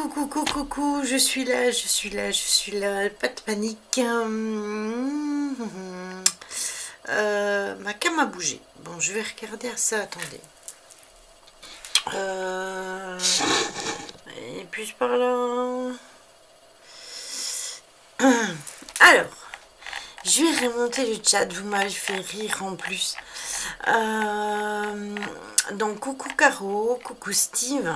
Coucou, je suis là, pas de panique. Ma cam a bougé. Bon, je vais regarder à ça, attendez. Et puis par là. Alors, je vais remonter le chat, vous m'avez fait rire en plus. Donc, coucou Caro, coucou Steve.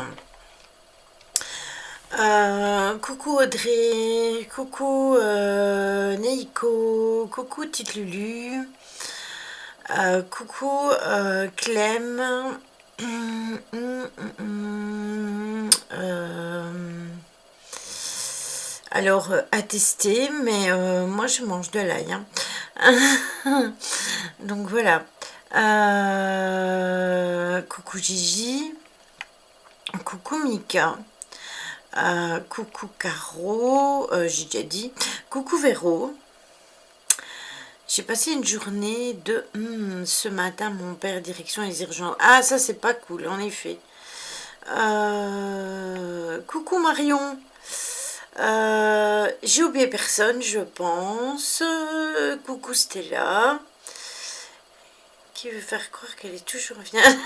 Coucou Audrey, coucou Neiko, coucou Tite Lulu, coucou Clem, alors à tester, mais moi je mange de l'ail, hein. Donc voilà. Coucou Gigi, coucou Mika. Coucou Caro, j'ai déjà dit. Coucou Véro. J'ai passé une journée de ce matin, mon père, direction les urgences. Ah, ça c'est pas cool, en effet. Coucou Marion. J'ai oublié personne, je pense. Coucou Stella. Qui veut faire croire qu'elle est toujours bien.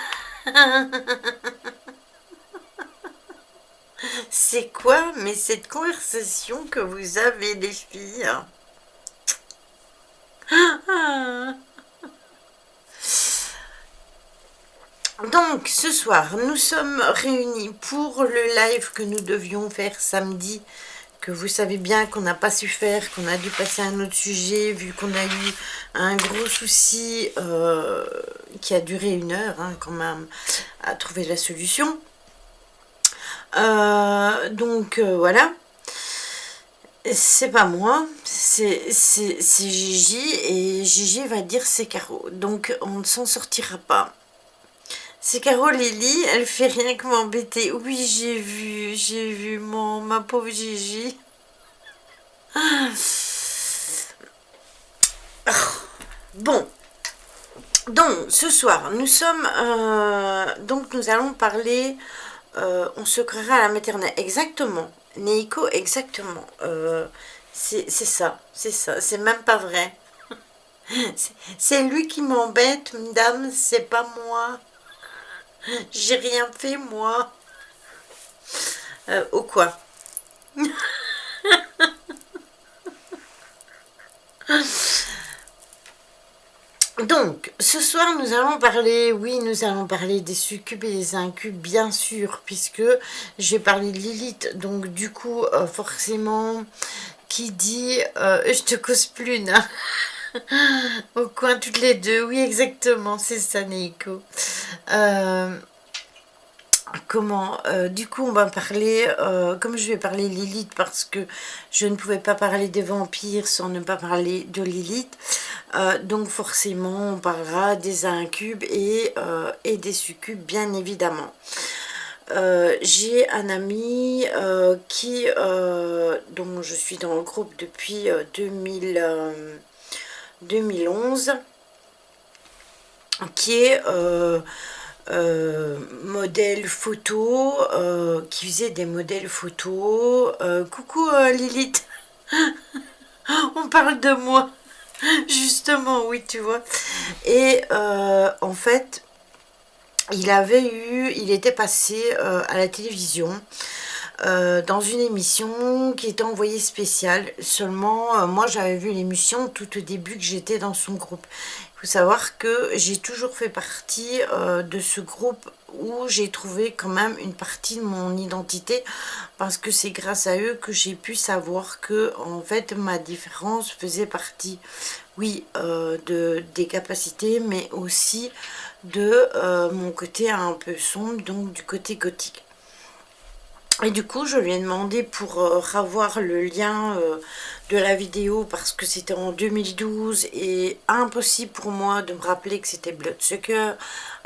C'est quoi, mais cette conversation que vous avez, les filles? Donc, ce soir, nous sommes réunis pour le live que nous devions faire samedi, que vous savez bien qu'on n'a pas su faire, qu'on a dû passer à un autre sujet, vu qu'on a eu un gros souci qui a duré 1 heure, hein, quand même, à trouver la solution. Donc voilà, c'est pas moi, c'est Gigi, et Gigi va dire c'est Caro, donc on ne s'en sortira pas. C'est Caro Lily, elle fait rien que m'embêter. Oui, j'ai vu ma pauvre Gigi. Bon, donc ce soir nous sommes donc nous allons parler. On se créera à la maternelle. Exactement. Neiko, exactement. C'est ça. C'est même pas vrai. C'est lui qui m'embête, madame. C'est pas moi. J'ai rien fait, moi. Ou quoi? Donc, ce soir, nous allons parler des succubes et des incubes, bien sûr, puisque j'ai parlé de Lilith, donc du coup, forcément, qui dit je te cause plus, Na. Au coin, toutes les deux, oui, exactement, c'est ça, Neiko. Du coup on va parler, comme je vais parler Lilith parce que je ne pouvais pas parler des vampires sans ne pas parler de Lilith, donc forcément on parlera des incubes et des succubes, bien évidemment. J'ai un ami dont je suis dans le groupe depuis 2011, qui est modèle photo, qui faisait des modèles photos. Coucou Lilith. On parle de moi. Justement, oui, tu vois. Et en fait, il était passé à la télévision dans une émission qui était envoyée spéciale. Seulement, moi j'avais vu l'émission tout au début que j'étais dans son groupe. Il faut savoir que j'ai toujours fait partie de ce groupe où j'ai trouvé quand même une partie de mon identité, parce que c'est grâce à eux que j'ai pu savoir que en fait ma différence faisait partie, oui, des capacités, mais aussi de mon côté un peu sombre, donc du côté gothique. Et du coup, je lui ai demandé pour revoir le lien de la vidéo, parce que c'était en 2012 et impossible pour moi de me rappeler que c'était Bloodsucker,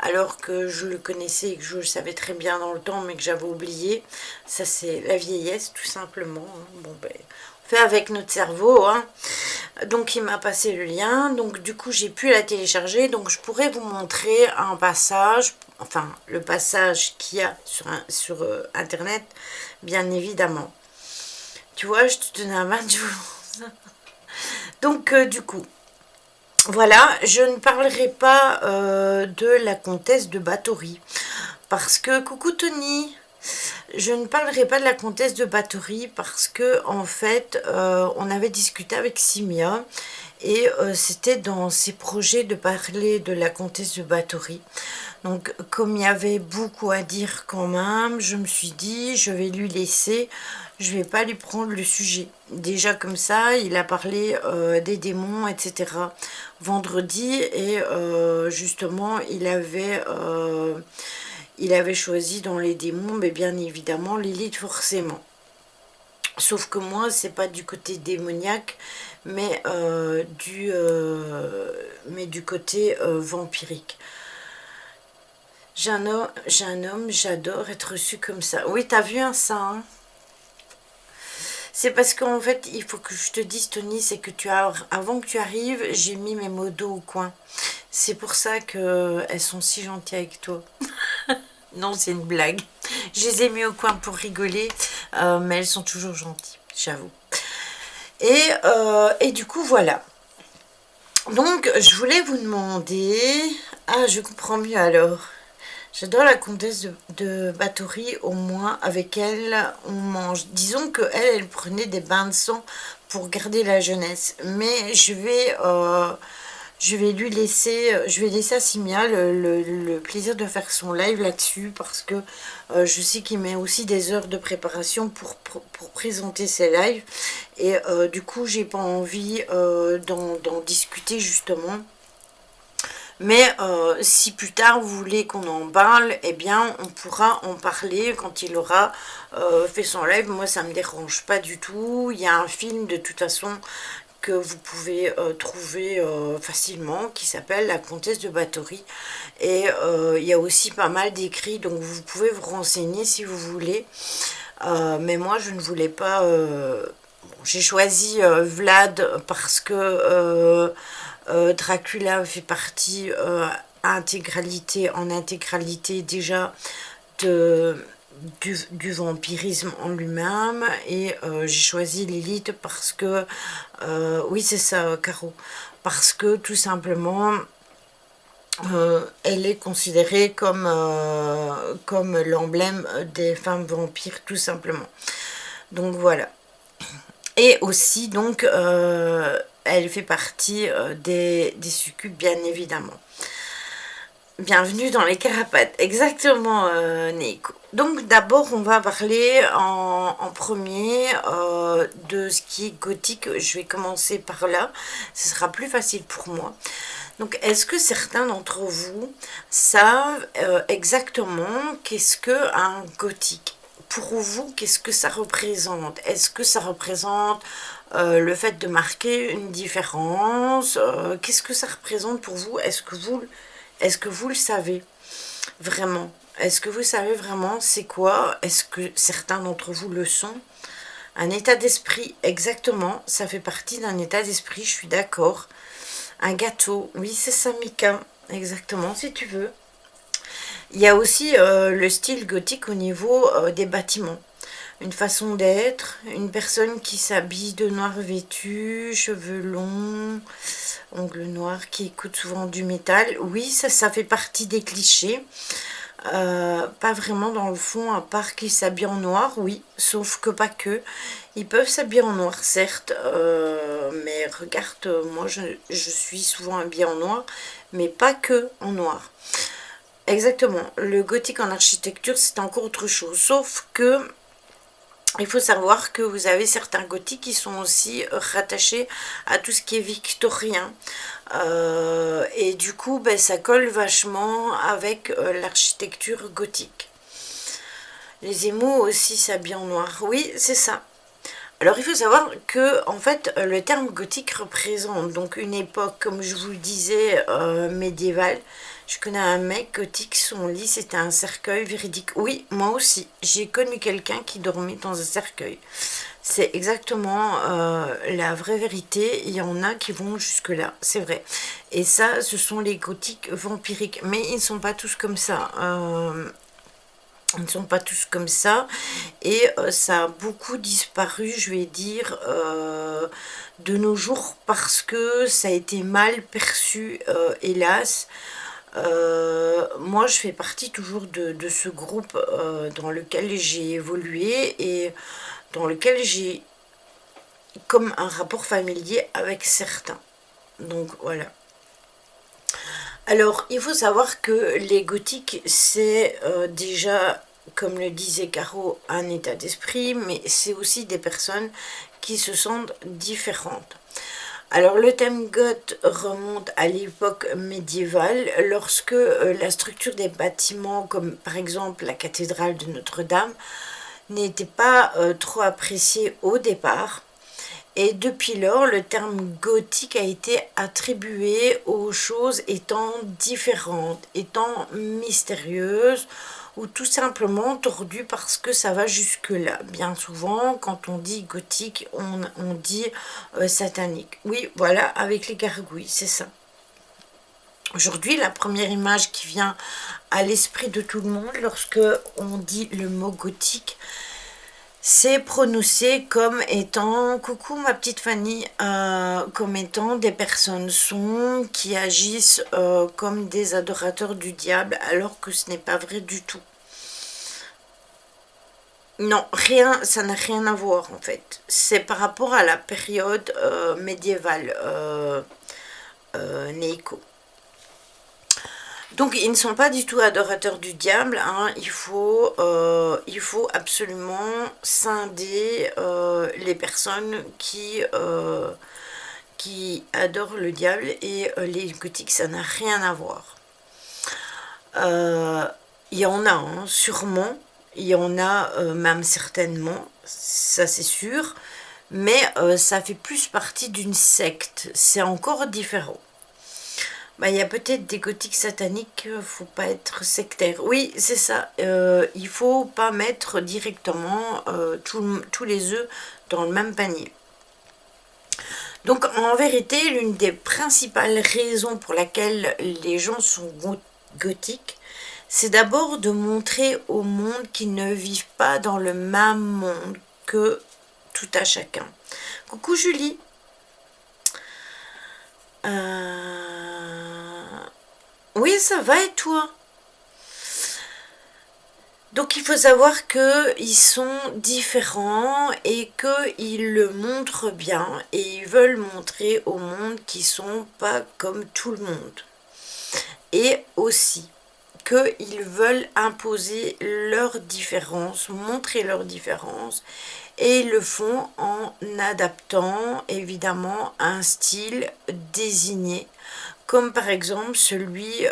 alors que je le connaissais et que je le savais très bien dans le temps, mais que j'avais oublié. Ça, c'est la vieillesse, tout simplement, hein. Bon, ben, on fait avec notre cerveau, hein. Donc il m'a passé le lien, donc du coup j'ai pu la télécharger, donc je pourrais vous montrer un passage, enfin le passage qu'il y a sur internet, bien évidemment. Tu vois, je te donne un 20 jours. Donc du coup, voilà, je ne parlerai pas de la comtesse de Bathory, parce que, coucou Tony, je ne parlerai pas de la comtesse de Bathory parce que en fait, on avait discuté avec Simia et c'était dans ses projets de parler de la comtesse de Bathory. Donc, comme il y avait beaucoup à dire quand même, je me suis dit, je vais lui laisser, je vais pas lui prendre le sujet. Déjà comme ça, il a parlé des démons, etc. vendredi et justement, il avait choisi dans les démons, mais bien évidemment, Lilith forcément. Sauf que moi, c'est pas du côté démoniaque, mais, du côté vampirique. J'ai un homme, j'adore être reçu comme ça. Oui, t'as vu ça, hein? C'est parce qu'en fait, il faut que je te dise, Tony, c'est que avant que tu arrives, j'ai mis mes modos au coin. C'est pour ça qu'elles sont si gentilles avec toi. Non, c'est une blague. Je les ai mis au coin pour rigoler, mais elles sont toujours gentilles, j'avoue. Et du coup, voilà. Donc, je voulais vous demander... Ah, je comprends mieux alors. J'adore la comtesse de Bathory, au moins avec elle on mange. Disons que elle prenait des bains de sang pour garder la jeunesse. Mais je vais lui laisser, je vais laisser à Simia le plaisir de faire son live là-dessus parce que je sais qu'il met aussi des heures de préparation pour présenter ses lives. Et du coup, j'ai pas envie d'en discuter justement. Mais si plus tard vous voulez qu'on en parle, eh bien on pourra en parler quand il aura fait son live. Moi ça me dérange pas du tout. Il y a un film de toute façon que vous pouvez trouver facilement qui s'appelle La Comtesse de Bathory. Et il y a aussi pas mal d'écrits, donc vous pouvez vous renseigner si vous voulez. Mais moi je ne voulais pas... j'ai choisi Vlad parce que... Dracula fait partie en intégralité déjà du vampirisme en lui-même et j'ai choisi Lilith parce que oui c'est ça Caro, parce que tout simplement elle est considérée comme l'emblème des femmes vampires tout simplement, donc voilà. Et aussi, donc, elle fait partie des succubes, bien évidemment. Bienvenue dans les carapates, exactement, Neiko. Donc, d'abord, on va parler en premier de ce qui est gothique. Je vais commencer par là, ce sera plus facile pour moi. Donc, est-ce que certains d'entre vous savent exactement qu'est-ce qu'un gothique ? Pour vous, qu'est-ce que ça représente? Est-ce que ça représente le fait de marquer une différence? Qu'est-ce que ça représente pour vous? Est-ce que vous le savez vraiment? Est-ce que vous savez vraiment c'est quoi? Est-ce que certains d'entre vous le sont? Un état d'esprit, exactement, ça fait partie d'un état d'esprit, je suis d'accord. Un gâteau, oui c'est ça Mika, exactement, si tu veux. Il y a aussi le style gothique au niveau des bâtiments. Une façon d'être, une personne qui s'habille de noir vêtu, cheveux longs, ongles noirs, qui écoute souvent du métal. Oui, ça fait partie des clichés. Pas vraiment dans le fond, à part qu'ils s'habillent en noir, oui, sauf que pas que. Ils peuvent s'habiller en noir, certes, mais regarde, moi je suis souvent habillée en noir, mais pas que en noir. Exactement, le gothique en architecture c'est encore autre chose, sauf que il faut savoir que vous avez certains gothiques qui sont aussi rattachés à tout ce qui est victorien et du coup ben, ça colle vachement avec l'architecture gothique. Les émous aussi s'habillent en noir, oui c'est ça. Alors il faut savoir que en fait le terme gothique représente donc une époque, comme je vous le disais, médiévale. Je connais un mec gothique, son lit c'était un cercueil véridique. Oui, moi aussi. J'ai connu quelqu'un qui dormait dans un cercueil. C'est exactement la vraie vérité. Il y en a qui vont jusque-là, c'est vrai. Et ça, ce sont les gothiques vampiriques. Mais ils ne sont pas tous comme ça. Ils ne sont pas tous comme ça. Et ça a beaucoup disparu, je vais dire, de nos jours parce que ça a été mal perçu, hélas. Moi, je fais partie toujours de ce groupe dans lequel j'ai évolué et dans lequel j'ai comme un rapport familier avec certains. Donc voilà. Alors, il faut savoir que les gothiques, c'est déjà, comme le disait Caro, un état d'esprit, mais c'est aussi des personnes qui se sentent différentes. Alors, le thème goth remonte à l'époque médiévale, lorsque la structure des bâtiments, comme par exemple la cathédrale de Notre-Dame, n'était pas trop appréciée au départ. Et depuis lors, le terme gothique a été attribué aux choses étant différentes, étant mystérieuses ou tout simplement tordues parce que ça va jusque-là. Bien souvent, quand on dit gothique, on dit satanique. Oui, voilà, avec les gargouilles, c'est ça. Aujourd'hui, la première image qui vient à l'esprit de tout le monde lorsque on dit le mot gothique, c'est prononcé comme étant, coucou ma petite Fanny, comme étant des personnes sombres qui agissent comme des adorateurs du diable, alors que ce n'est pas vrai du tout. Non, rien, ça n'a rien à voir en fait. C'est par rapport à la période médiévale, Neiko. Donc ils ne sont pas du tout adorateurs du diable, hein. Il faut absolument scinder les personnes qui adorent le diable et les gothiques, ça n'a rien à voir. Il y en a, hein, sûrement, il y en a même certainement, ça c'est sûr, mais ça fait plus partie d'une secte, c'est encore différent. Bah, il y a peut-être des gothiques sataniques, faut pas être sectaire. Oui, c'est ça. Il faut pas mettre directement tous les œufs dans le même panier. Donc, en vérité, l'une des principales raisons pour laquelle les gens sont gothiques, c'est d'abord de montrer au monde qu'ils ne vivent pas dans le même monde que tout à chacun. Coucou Julie. Oui, ça va et toi? Donc il faut savoir qu'ils sont différents et qu'ils le montrent bien et ils veulent montrer au monde qu'ils sont pas comme tout le monde. Et aussi qu'ils veulent imposer leurs différences, montrer leurs différences et ils le font en adaptant évidemment un style désigné, comme par exemple celui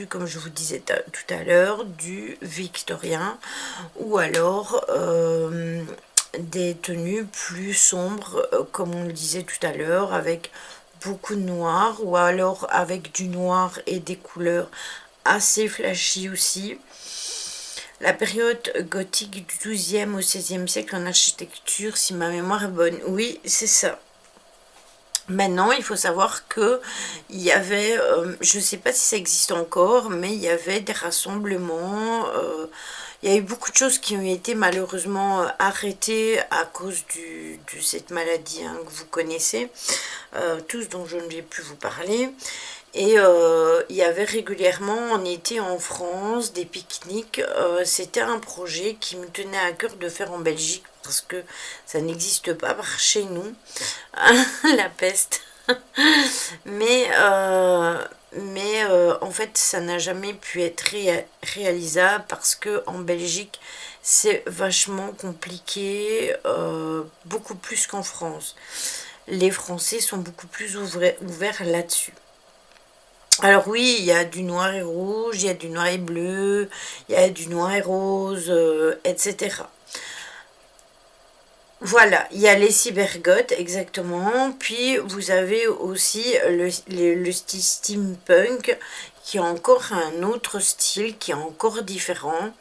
comme je vous disais tout à l'heure, du victorien, ou alors des tenues plus sombres, comme on le disait tout à l'heure, avec beaucoup de noir, ou alors avec du noir et des couleurs assez flashy aussi. La période gothique du XIIe au XVIe siècle en architecture, si ma mémoire est bonne. Oui, c'est ça. Maintenant, il faut savoir que il y avait, je ne sais pas si ça existe encore, mais il y avait des rassemblements. Il y a eu beaucoup de choses qui ont été malheureusement arrêtées à cause de cette maladie, hein, que vous connaissez, tous, dont je ne vais plus vous parler. Et il y avait régulièrement en été en France des pique-niques. C'était un projet qui me tenait à cœur de faire en Belgique parce que ça n'existe pas par chez nous, la peste. Mais en fait, ça n'a jamais pu être réalisable parce que en Belgique, c'est vachement compliqué, beaucoup plus qu'en France. Les Français sont beaucoup plus ouverts là-dessus. Alors oui, il y a du noir et rouge, il y a du noir et bleu, il y a du noir et rose, etc. Voilà, il y a les cybergoths, exactement. Puis vous avez aussi le style steampunk, qui est encore un autre style, qui est encore différent.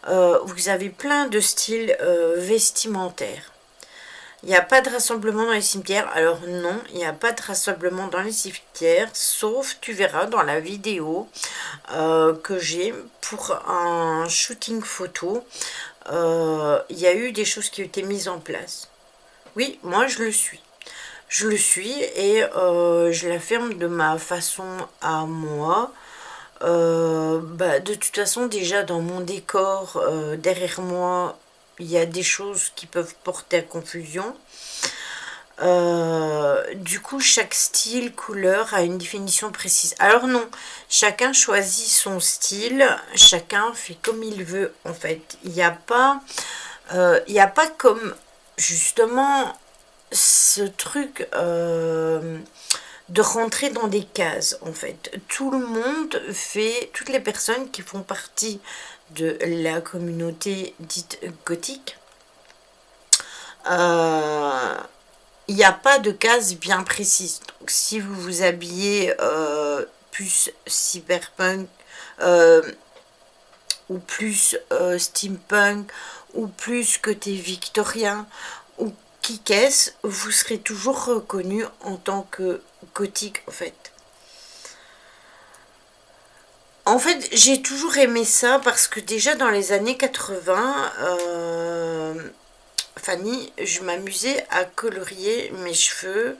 Vous avez plein de styles vestimentaires. Il n'y a pas de rassemblement dans les cimetières. Alors non, il n'y a pas de rassemblement dans les cimetières, sauf tu verras dans la vidéo que j'ai pour un shooting photo. Il y a eu des choses qui ont été mises en place. Oui, moi je le suis. Je le suis et je l'affirme de ma façon à moi. De toute façon, déjà dans mon décor, derrière moi, il y a des choses qui peuvent porter à confusion. Du coup, chaque style, couleur a une définition précise. Alors non, chacun choisit son style, chacun fait comme il veut en fait. Il n'y a pas comme justement ce truc de rentrer dans des cases en fait. Tout le monde fait, toutes les personnes qui font partie de la communauté dite gothique, il n'y a pas de case bien précise. Donc, si vous vous habillez plus cyberpunk ou plus steampunk ou plus côté victorien ou kick-ass, vous serez toujours reconnu en tant que gothique en fait. En fait, j'ai toujours aimé ça parce que déjà dans les années 80, Fanny, je m'amusais à colorier mes cheveux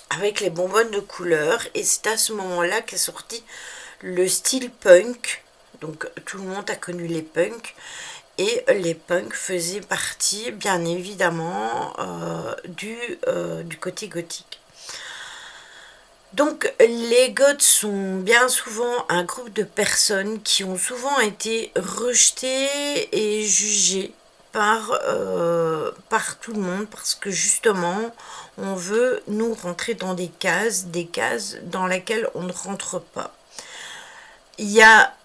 avec les bonbonnes de couleur. Et c'est à ce moment-là qu'est sorti le style punk. Donc tout le monde a connu les punks. Et les punks faisaient partie, bien évidemment, du côté gothique. Donc les goths sont bien souvent un groupe de personnes qui ont souvent été rejetées et jugées par tout le monde parce que justement on veut nous rentrer dans des cases dans lesquelles on ne rentre pas. Il y a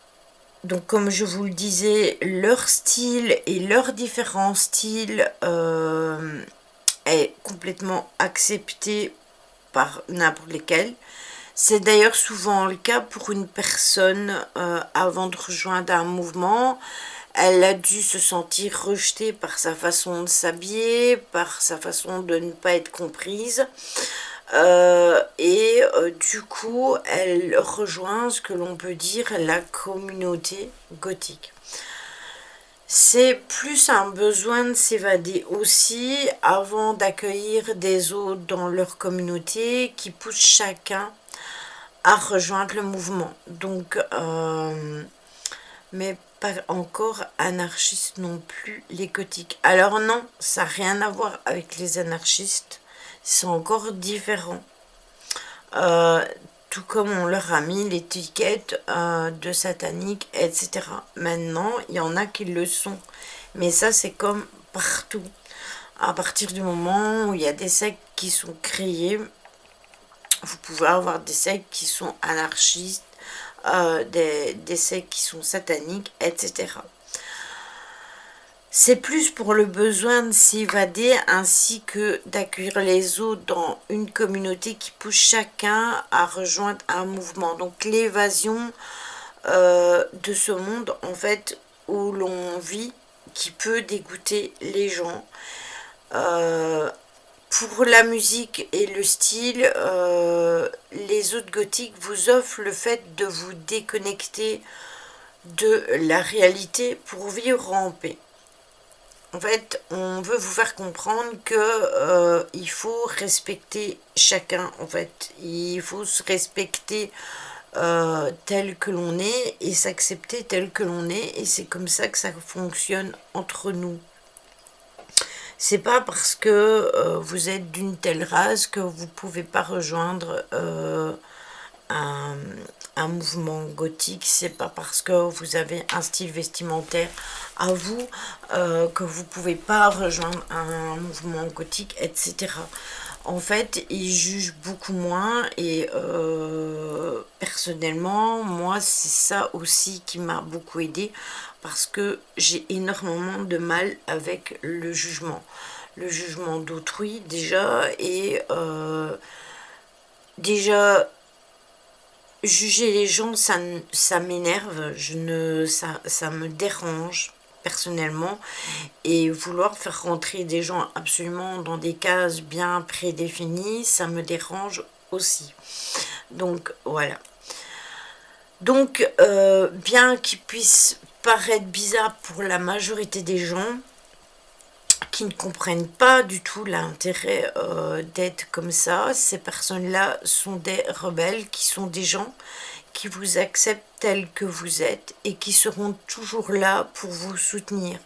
donc comme je vous le disais, leur style et leurs différents styles est complètement accepté par n'importe lesquels. C'est d'ailleurs souvent le cas pour une personne avant de rejoindre un mouvement. Elle a dû se sentir rejetée par sa façon de s'habiller, par sa façon de ne pas être comprise. Du coup, elle rejoint ce que l'on peut dire la communauté gothique. C'est plus un besoin de s'évader aussi avant d'accueillir des autres dans leur communauté qui pousse chacun à rejoindre le mouvement. Donc, mais pas encore anarchistes non plus les gothiques. Alors non, ça n'a rien à voir avec les anarchistes, c'est encore différent. Tout comme on leur a mis l'étiquette de satanique, etc. Maintenant, il y en a qui le sont. Mais ça, c'est comme partout. À partir du moment où il y a des sectes qui sont créées, vous pouvez avoir des sectes qui sont anarchistes, des sectes qui sont sataniques, etc. C'est plus pour le besoin de s'évader ainsi que d'accueillir les autres dans une communauté qui pousse chacun à rejoindre un mouvement. Donc l'évasion de ce monde en fait où l'on vit qui peut dégoûter les gens. Pour la musique et le style, les autres gothiques vous offrent le fait de vous déconnecter de la réalité pour vivre en paix. En fait, on veut vous faire comprendre que il faut respecter chacun. En fait, il faut se respecter tel que l'on est et s'accepter tel que l'on est. Et c'est comme ça que ça fonctionne entre nous. C'est pas parce que vous êtes d'une telle race que vous pouvez pas rejoindre un mouvement gothique. C'est pas parce que vous avez un style vestimentaire à vous que vous pouvez pas rejoindre un mouvement gothique, etc. En fait, ils jugent beaucoup moins et personnellement, moi, c'est ça aussi qui m'a beaucoup aidé parce que j'ai énormément de mal avec le jugement d'autrui déjà, et déjà juger les gens, ça m'énerve, ça me dérange personnellement, et vouloir faire rentrer des gens absolument dans des cases bien prédéfinies, ça me dérange aussi. Donc voilà. Donc bien qu'il puisse paraître bizarre pour la majorité des gens qui ne comprennent pas du tout l'intérêt d'être comme ça, ces personnes-là sont des rebelles, qui sont des gens qui vous acceptent tels que vous êtes et qui seront toujours là pour vous soutenir.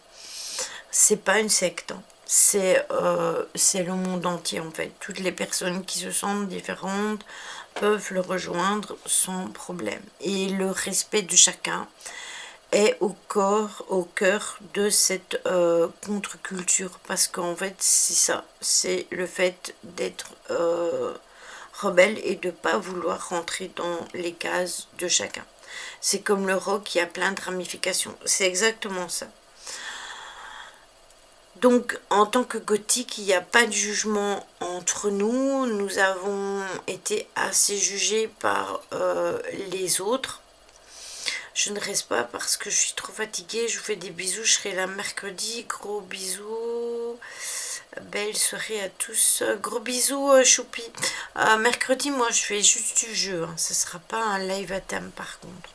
C'est pas une secte, hein. C'est le monde entier en fait. Toutes les personnes qui se sentent différentes peuvent le rejoindre sans problème. Et le respect de chacun est au cœur de cette contre-culture, parce qu'en fait c'est ça, c'est le fait d'être rebelle et de ne pas vouloir rentrer dans les cases de chacun. C'est comme le rock qui a plein de ramifications, c'est exactement ça. Donc en tant que gothique, il n'y a pas de jugement entre nous, nous avons été assez jugés par les autres. Je ne reste pas parce que je suis trop fatiguée. Je vous fais des bisous. Je serai là mercredi. Gros bisous. Belle soirée à tous. Gros bisous, Choupi. Mercredi, moi, je fais juste du jeu. Hein. Ce ne sera pas un live à thème, par contre.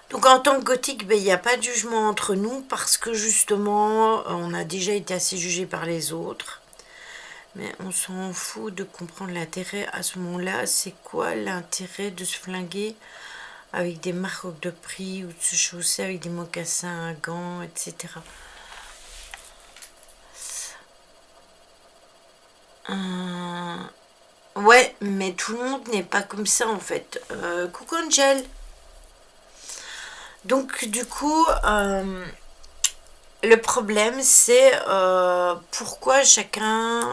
Donc, en tant que gothique, ben, il n'y a pas de jugement entre nous parce que, justement, on a déjà été assez jugés par les autres. Mais on s'en fout de comprendre l'intérêt à ce moment-là. C'est quoi l'intérêt de se flinguer avec des marques de prix ou de se chausser avec des mocassins à gants, etc. Ouais, mais tout le monde n'est pas comme ça en fait. Coucou Angel. Donc du coup, le problème c'est pourquoi chacune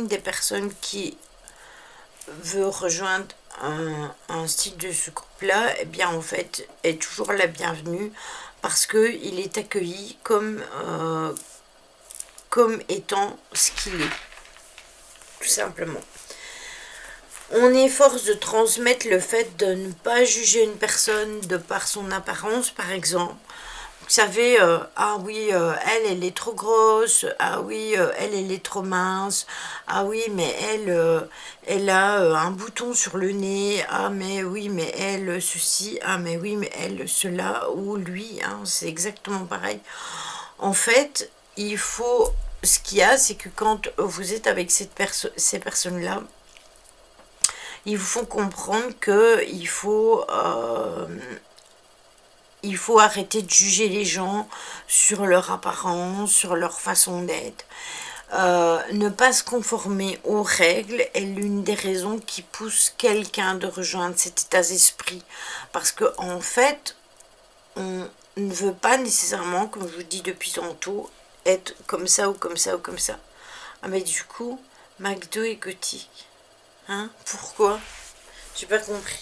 des personnes qui veut rejoindre un style de ce groupe-là, eh bien en fait est toujours la bienvenue parce qu'il est accueilli comme étant ce qu'il est, tout simplement. On est force de transmettre le fait de ne pas juger une personne de par son apparence, par exemple. Vous savez, ah oui, elle est trop grosse, ah oui, elle est trop mince, ah oui, mais elle a un bouton sur le nez, ah mais oui, mais elle, ceci, ah mais oui, mais elle, cela, ou lui, hein, c'est exactement pareil. En fait, ce qu'il y a, c'est que quand vous êtes avec ces personnes-là, ils vous font comprendre qu'il faut arrêter de juger les gens sur leur apparence, sur leur façon d'être. Ne pas se conformer aux règles est l'une des raisons qui pousse quelqu'un de rejoindre cet état d'esprit. Parce que en fait, on ne veut pas nécessairement, comme je vous dis depuis tantôt, être comme ça ou comme ça ou comme ça. Ah mais du coup, McDo est gothique. Hein? Pourquoi? J'ai pas compris.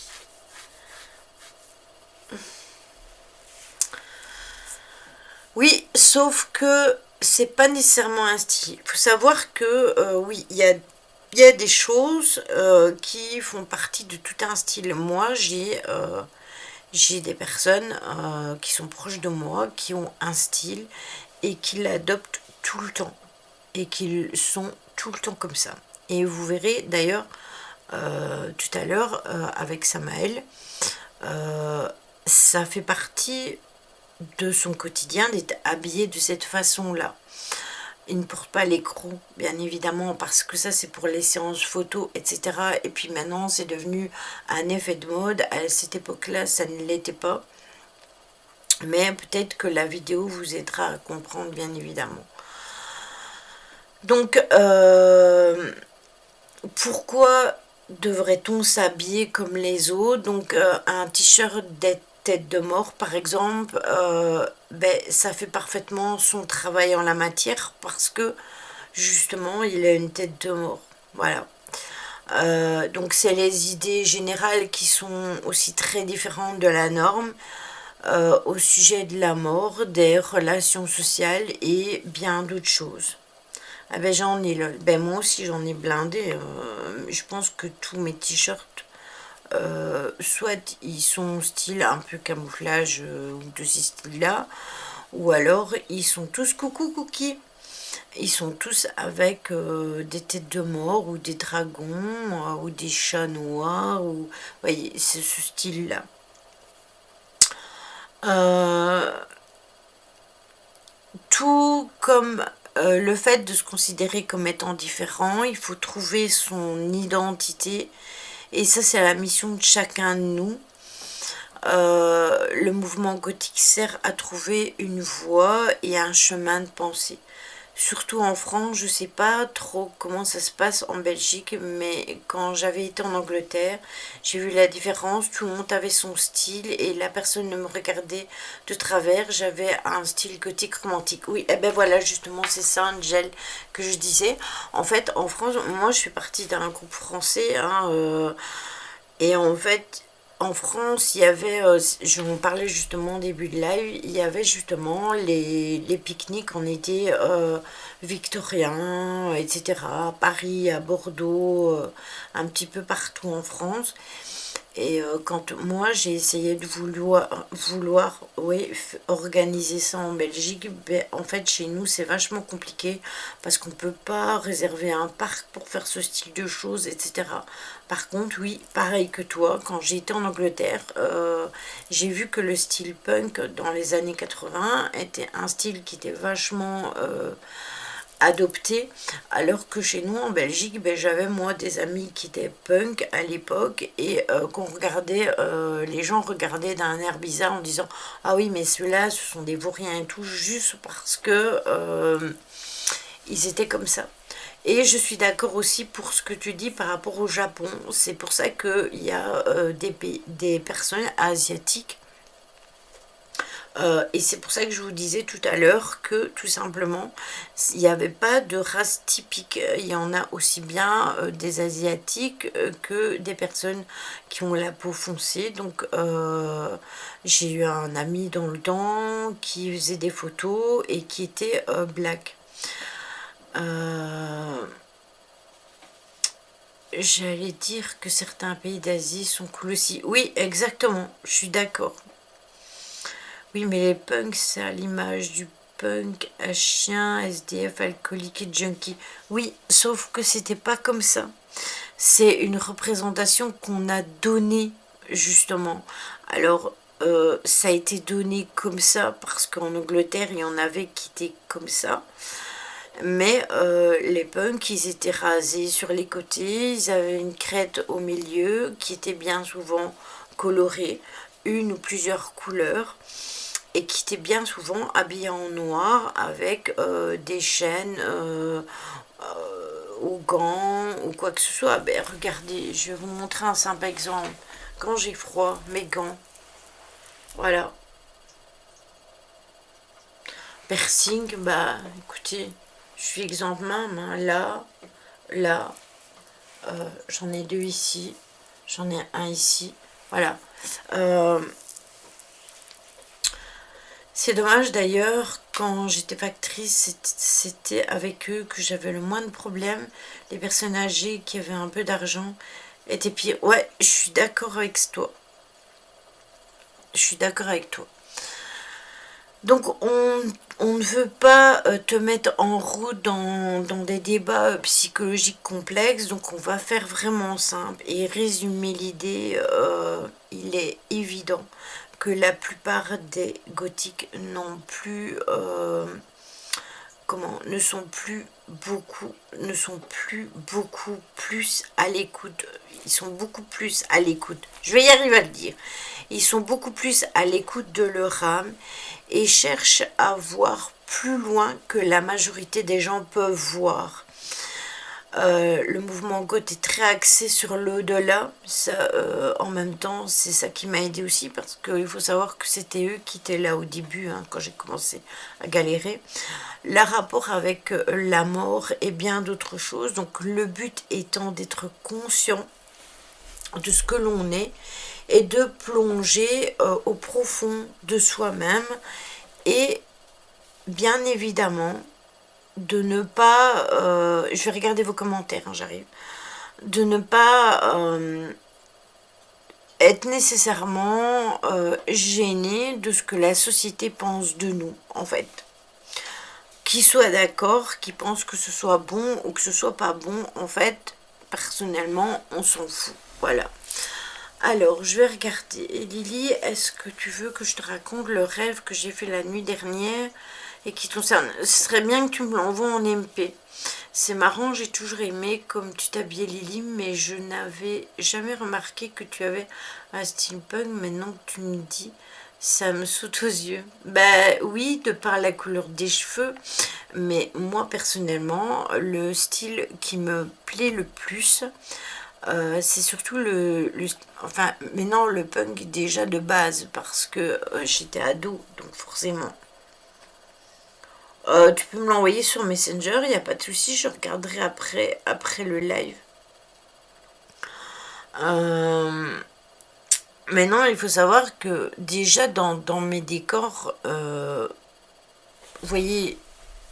Oui, sauf que c'est pas nécessairement un style. Il faut savoir que oui, il y a des choses qui font partie de tout un style. Moi, j'ai des personnes qui sont proches de moi, qui ont un style et qui l'adoptent tout le temps. Et qui sont tout le temps comme ça. Et vous verrez d'ailleurs tout à l'heure avec Samaël, ça fait partie de son quotidien d'être habillé de cette façon-là. Il ne porte pas l'écrou, bien évidemment, parce que ça c'est pour les séances photos, etc. Et puis maintenant c'est devenu un effet de mode. À cette époque-là, ça ne l'était pas. Mais peut-être que la vidéo vous aidera à comprendre, bien évidemment. Donc, pourquoi devrait-on s'habiller comme les autres? Donc, un t-shirt tête de mort, par exemple, ben, ça fait parfaitement son travail en la matière parce que, justement, il a une tête de mort. Voilà. Donc, c'est les idées générales qui sont aussi très différentes de la norme. au sujet de la mort, des relations sociales et bien d'autres choses. Ah ben j'en ai là. Ben moi aussi j'en ai blindé. Je pense que tous mes t-shirts, soit ils sont style un peu camouflage ou de ces styles-là, ou alors ils sont tous coucou cookies. Ils sont tous avec des têtes de mort ou des dragons ou des chats noirs. Ou... voyez, c'est ce style-là. Tout comme le fait de se considérer comme étant différent, il faut trouver son identité. Et ça, c'est la mission de chacun de nous. Le mouvement gothique sert à trouver une voie et un chemin de pensée. Surtout en France, je sais pas trop comment ça se passe en Belgique, mais quand j'avais été en Angleterre, j'ai vu la différence. Tout le monde avait son style et la personne ne me regardait de travers. J'avais un style gothique romantique. Oui, et ben voilà, justement, c'est ça, Angel, que je disais. En fait, en France, moi, je suis partie d'un groupe français, hein, et en fait, en France, il y avait, je vous parlais justement au début de live, il y avait justement les pique-niques en été victorien, etc. À Paris, à Bordeaux, un petit peu partout en France. Et quand moi j'ai essayé de vouloir oui, organiser ça en Belgique, ben, en fait chez nous c'est vachement compliqué parce qu'on ne peut pas réserver un parc pour faire ce style de choses, etc. Par contre, oui, pareil que toi, quand j'étais en Angleterre, j'ai vu que le style punk dans les années 80 était un style qui était vachement adopté, alors que chez nous en Belgique, ben, j'avais moi des amis qui étaient punk à l'époque et qu'on regardait, les gens regardaient d'un air bizarre en disant ah oui mais ceux-là ce sont des vauriens et tout, juste parce que ils étaient comme ça. Et je suis d'accord aussi pour ce que tu dis par rapport au Japon. C'est pour ça qu'il y a des personnes asiatiques. Et c'est pour ça que je vous disais tout à l'heure que tout simplement, il n'y avait pas de race typique. Il y en a aussi bien des Asiatiques que des personnes qui ont la peau foncée. Donc j'ai eu un ami dans le temps qui faisait des photos et qui était black. J'allais dire que certains pays d'Asie sont cool aussi. Oui, exactement, je suis d'accord. Oui, mais les punks, c'est à l'image du punk à chien, SDF, alcoolique et junkie. Oui, sauf que c'était pas comme ça. C'est une représentation qu'on a donnée, justement. Alors, ça a été donné comme ça parce qu'en Angleterre, il y en avait qui étaient comme ça. Mais les punks, ils étaient rasés sur les côtés, ils avaient une crête au milieu qui était bien souvent colorée, une ou plusieurs couleurs, et qui était bien souvent habillé en noir avec des chaînes aux gants ou quoi que ce soit. Ben, regardez, je vais vous montrer un simple exemple. Quand j'ai froid, mes gants, voilà. Piercing, bah écoutez, je suis exemple même, hein. Là, là, j'en ai deux ici, j'en ai un ici, voilà. C'est dommage d'ailleurs, quand j'étais factrice, c'était avec eux que j'avais le moins de problèmes. Les personnes âgées qui avaient un peu d'argent étaient pires. Ouais, je suis d'accord avec toi. Je suis d'accord avec toi. Donc on ne veut pas te mettre en route dans des débats psychologiques complexes, donc on va faire vraiment simple et résumer l'idée. Il est évident que la plupart des gothiques n'ont plus ne sont plus beaucoup plus à l'écoute. Ils sont beaucoup plus à l'écoute. Je vais y arriver à le dire. Ils sont beaucoup plus à l'écoute de leur âme et cherchent à voir plus loin que la majorité des gens peuvent voir. Le mouvement goth est très axé sur l'au-delà. En même temps, c'est ça qui m'a aidé aussi parce qu'il faut savoir que c'était eux qui étaient là au début, hein, quand j'ai commencé à galérer. Le rapport avec la mort et bien d'autres choses. Donc le but étant d'être conscient de ce que l'on est et de plonger au profond de soi-même et bien évidemment de ne pas, je vais regarder vos commentaires, hein, j'arrive, de ne pas être nécessairement gêné de ce que la société pense de nous, en fait. Qui soit d'accord, qui pense que ce soit bon ou que ce soit pas bon, en fait, personnellement, on s'en fout. Voilà. Alors, je vais regarder. Lily, est-ce que tu veux que je te raconte le rêve que j'ai fait la nuit dernière et qui te concerne? Ce serait bien que tu me l'envoies en MP. C'est marrant, j'ai toujours aimé comme tu t'habillais, Lily, mais je n'avais jamais remarqué que tu avais un style punk. Maintenant que tu me dis, ça me saute aux yeux. Ben oui, de par la couleur des cheveux, mais moi personnellement, le style qui me plaît le plus, c'est surtout enfin, maintenant le punk déjà de base, parce que j'étais ado, donc forcément. Tu peux me l'envoyer sur Messenger, il n'y a pas de souci, je regarderai après le live. Maintenant, il faut savoir que déjà dans mes décors, vous voyez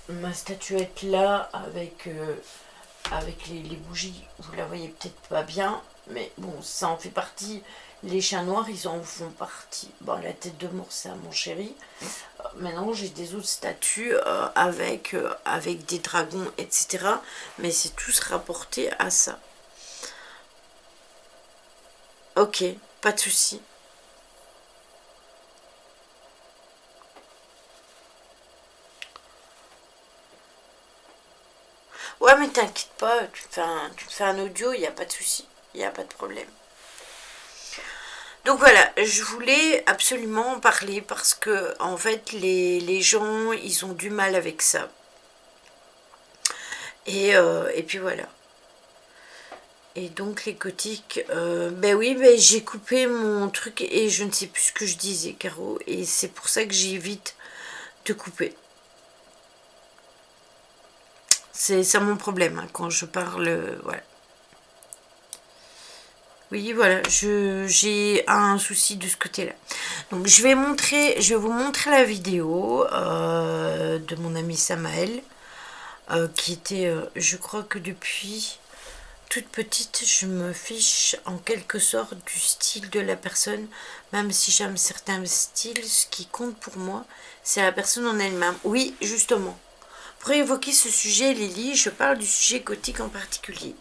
ma statuette là avec les bougies, vous la voyez peut-être pas bien, mais bon, ça en fait partie. Les chats noirs, ils en font partie. Bon, la tête de mort, c'est à mon chéri. Maintenant, j'ai des autres statues avec des dragons, etc. Mais c'est tous rapporté à ça. Ok, pas de souci. Ouais, mais t'inquiète pas, tu me fais un audio, il n'y a pas de souci. Il n'y a pas de problème. Donc voilà, je voulais absolument en parler parce que en fait les gens ils ont du mal avec ça. Et puis voilà. Et donc les gothiques, ben oui, ben j'ai coupé mon truc et je ne sais plus ce que je disais, Caro, et c'est pour ça que j'évite de couper. C'est ça mon problème hein, quand je parle, voilà. Oui, voilà, j'ai un souci de ce côté-là. Donc je vais vous montrer la vidéo de mon ami Samael, qui était, je crois que depuis toute petite, je me fiche en quelque sorte du style de la personne, même si j'aime certains styles, ce qui compte pour moi, c'est la personne en elle-même. Oui, justement. Pour évoquer ce sujet, Lily, je parle du sujet gothique en particulier.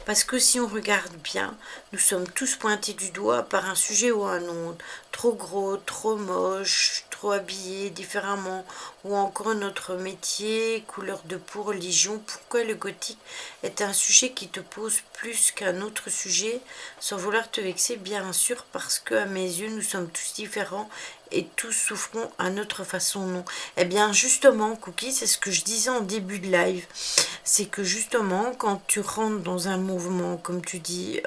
Parce que si on regarde bien, nous sommes tous pointés du doigt par un sujet ou un autre. Trop gros, trop moche, trop habillé différemment, ou encore notre métier, couleur de peau, religion. Pourquoi le gothique est un sujet qui te pose plus qu'un autre sujet, sans vouloir te vexer, bien sûr, parce que à mes yeux, nous sommes tous différents et tous souffrons à notre façon, non. Eh bien, justement, Cookie, c'est ce que je disais en début de live. C'est que justement, quand tu rentres dans un mouvement, comme tu dis,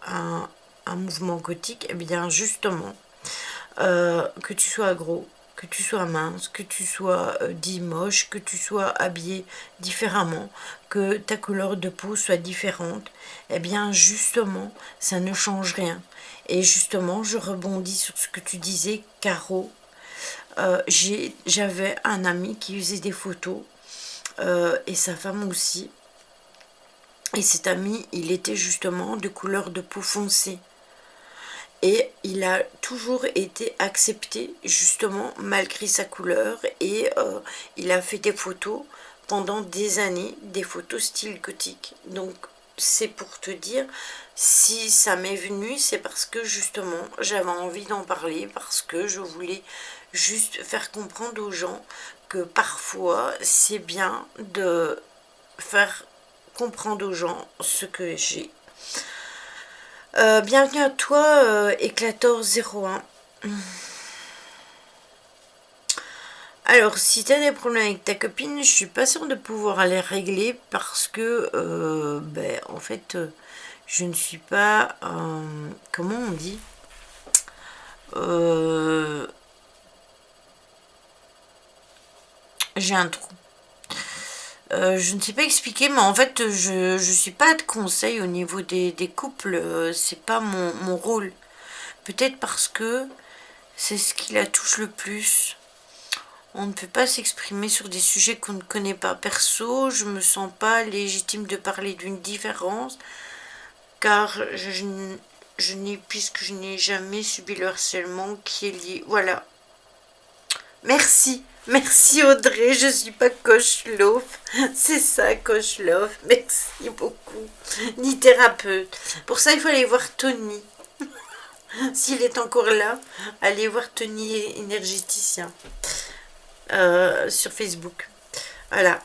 un mouvement gothique, eh bien, justement, que tu sois gros, que tu sois mince, que tu sois dit moche, que tu sois habillé différemment, que ta couleur de peau soit différente, eh bien justement, ça ne change rien. Et justement, je rebondis sur ce que tu disais, Caro. J'avais un ami qui faisait des photos, et sa femme aussi. Et cet ami, il était justement de couleur de peau foncée. Et il a toujours été accepté, justement, malgré sa couleur. Et il a fait des photos pendant des années, des photos style gothique. Donc, c'est pour te dire, si ça m'est venu, c'est parce que, justement, j'avais envie d'en parler, parce que je voulais juste faire comprendre aux gens que parfois, c'est bien de faire comprendre aux gens ce que j'ai. Bienvenue à toi, Éclator01. Alors, si tu as des problèmes avec ta copine, je suis pas sûre de pouvoir les régler parce que, ben, en fait, je ne suis pas... comment on dit J'ai un trou. Je ne sais pas expliquer, mais en fait, je suis pas de conseil au niveau des couples. C'est pas mon rôle. Peut-être parce que c'est ce qui la touche le plus. On ne peut pas s'exprimer sur des sujets qu'on ne connaît pas. Perso, je me sens pas légitime de parler d'une différence, car puisque je n'ai jamais subi le harcèlement qui est lié. Voilà. Merci. Merci Audrey, je suis pas Coach Love. C'est ça, Coach Love. Merci beaucoup. Ni thérapeute. Pour ça, il faut aller voir Tony. S'il est encore là, allez voir Tony énergéticien. Sur Facebook. Voilà.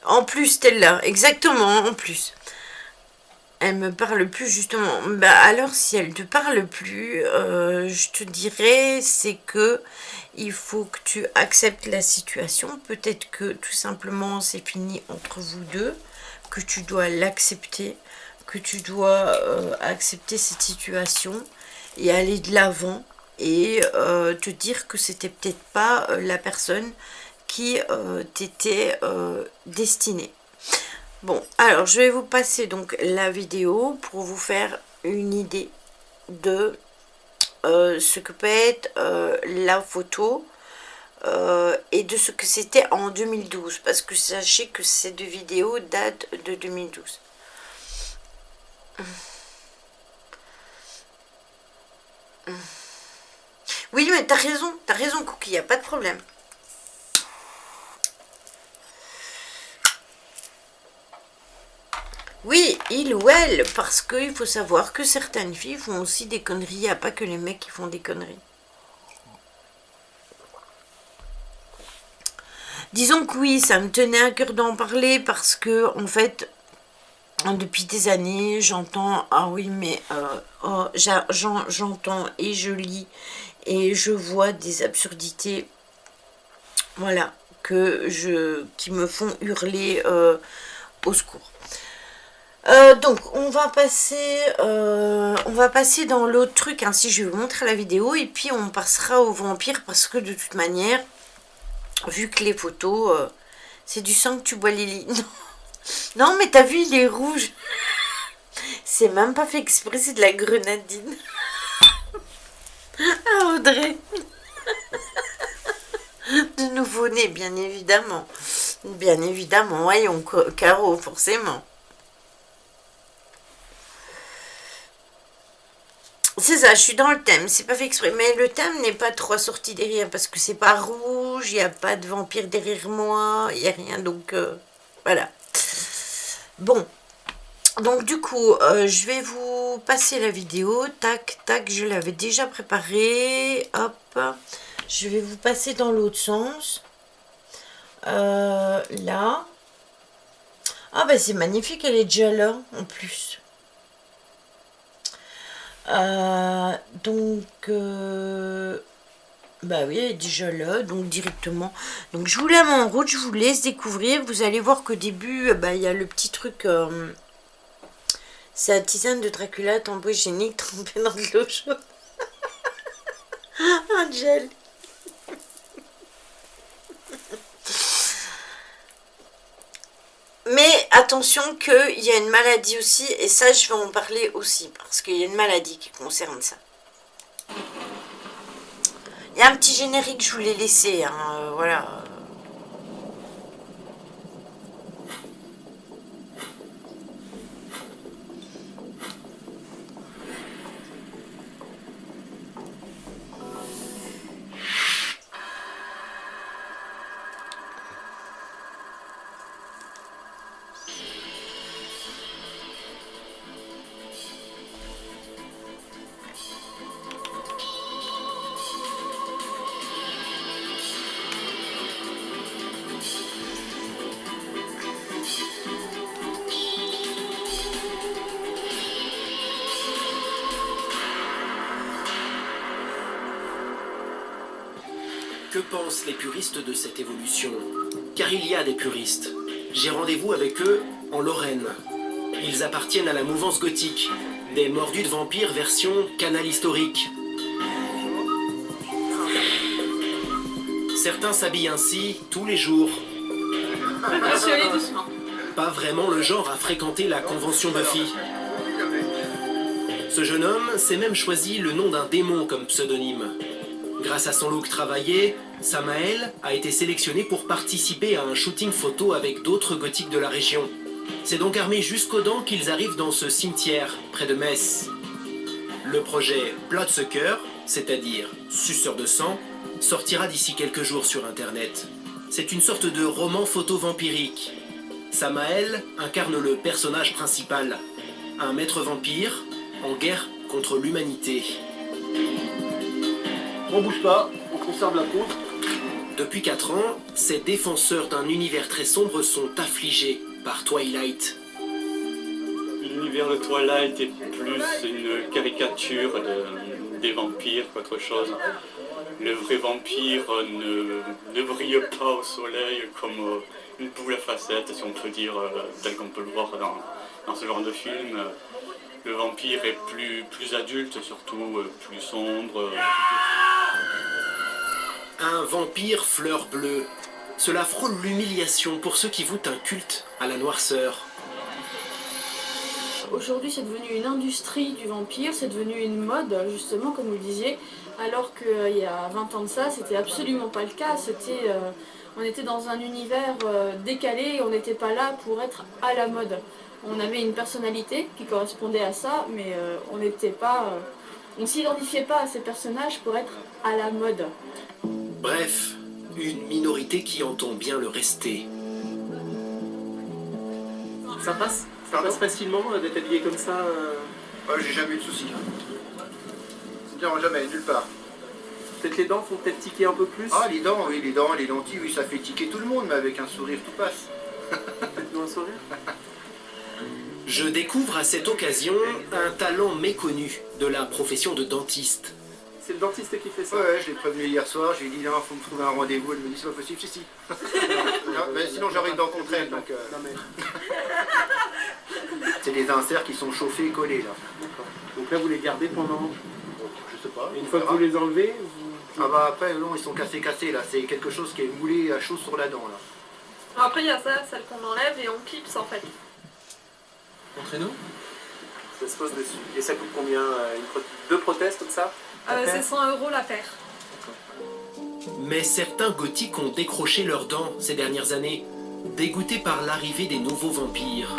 En plus, Stella, exactement, en plus. Elle me parle plus, justement. Bah alors, si elle te parle plus, je te dirais, c'est que il faut que tu acceptes la situation. Peut-être que tout simplement, c'est fini entre vous deux, que tu dois l'accepter, que tu dois accepter cette situation et aller de l'avant et te dire que c'était peut-être pas la personne qui t'était destinée. Bon, alors je vais vous passer donc la vidéo pour vous faire une idée de ce que peut être la photo et de ce que c'était en 2012, parce que sachez que ces deux vidéos datent de 2012. Oui, mais t'as raison Cookie, y a pas de problème. Oui, il ou elle, parce qu'il faut savoir que certaines filles font aussi des conneries, il n'y a pas que les mecs qui font des conneries. Disons que oui, ça me tenait à cœur d'en parler parce que, en fait, depuis des années, j'entends, ah oui, mais j'entends et je lis et je vois des absurdités, voilà, qui me font hurler au secours. Donc on va passer dans l'autre truc, ainsi je vais vous montrer la vidéo et puis on passera au vampire parce que de toute manière, vu que les photos, c'est du sang que tu bois Lily. Non mais t'as vu il est rouge. C'est même pas fait exprès, c'est de la grenadine. Ah Audrey. De nouveau-né bien évidemment. Bien évidemment, voyons Caro forcément. C'est ça, je suis dans le thème, c'est pas fait exprès. Mais le thème n'est pas trop sorti derrière parce que c'est pas rouge, il n'y a pas de vampire derrière moi, il n'y a rien, donc voilà. Bon, donc du coup, je vais vous passer la vidéo. Tac, tac, je l'avais déjà préparée. Hop, je vais vous passer dans l'autre sens. Là. Ah bah c'est magnifique, elle est déjà là en plus. Bah oui, elle est déjà là, donc directement. Donc je vous la mets en route, je vous laisse découvrir. Vous allez voir qu'au début, bah il y a le petit truc. C'est la tisane de Dracula, tambour hygiénique trempée dans de l'eau chaude. Angel. Mais attention qu'il y a une maladie aussi, et ça je vais en parler aussi, parce qu'il y a une maladie qui concerne ça. Il y a un petit générique, je vous l'ai laissé, hein, voilà. Que pensent les puristes de cette évolution? Car il y a des puristes. J'ai rendez-vous avec eux en Lorraine. Ils appartiennent à la mouvance gothique, des mordus de vampires version canal historique. Certains s'habillent ainsi tous les jours. Je vais aller doucement. pas vraiment le genre à fréquenter la convention Buffy. Ce jeune homme s'est même choisi le nom d'un démon comme pseudonyme. Grâce à son look travaillé, Samael a été sélectionné pour participer à un shooting photo avec d'autres gothiques de la région. C'est donc armé jusqu'aux dents qu'ils arrivent dans ce cimetière, près de Metz. Le projet Bloodsucker, c'est-à-dire suceur de sang, sortira d'ici quelques jours sur internet. C'est une sorte de roman photo vampirique. Samael incarne le personnage principal, un maître vampire en guerre contre l'humanité. On bouge pas, on conserve la pause. Depuis 4 ans, ces défenseurs d'un univers très sombre sont affligés par Twilight. L'univers de Twilight est plus une caricature des vampires qu'autre chose. Le vrai vampire ne brille pas au soleil comme une boule à facettes, si on peut dire, tel qu'on peut le voir dans ce genre de film. Le vampire est plus adulte, surtout plus sombre. Un vampire fleur bleue. Cela frôle l'humiliation pour ceux qui vouent un culte à la noirceur. Aujourd'hui, c'est devenu une industrie du vampire, c'est devenu une mode, justement, comme vous le disiez, alors qu'il y a 20 ans de ça, c'était absolument pas le cas. On était dans un univers décalé, on n'était pas là pour être à la mode. On avait une personnalité qui correspondait à ça, mais on n'était pas... on ne s'identifiait pas à ces personnages pour être à la mode. Bref, une minorité qui entend bien le rester. Ça passe facilement d'être habillé comme ça Ouais, j'ai jamais eu de soucis. Non, jamais, nulle part. Peut-être les dents font peut-être tiquer un peu plus. Ah, les dents, oui, les lentilles, oui, ça fait tiquer tout le monde, mais avec un sourire, tout passe. Faites-nous un sourire. Je découvre à cette occasion un talent méconnu de la profession de dentiste. C'est le dentiste qui fait ça. Ouais, je l'ai prévenu hier soir, j'ai dit, non, faut me trouver un rendez-vous, elle me dit, c'est pas possible, si. Non, mais sinon, j'aurais une dent contre elle, donc... Non, mais... C'est des inserts qui sont chauffés et collés, là. D'accord. Donc là, vous les gardez pendant... Je sais pas. Et une fois que vous les enlevez, Ah bah après, non, ils sont cassés, là. C'est quelque chose qui est moulé à chaud sur la dent, là. Après, il y a ça, celle qu'on enlève et on clipse en fait. montrez-nous. Ça se pose dessus. Et ça coûte combien deux prothèses comme ça C'est 100 € la paire. Mais certains gothiques ont décroché leurs dents ces dernières années, dégoûtés par l'arrivée des nouveaux vampires.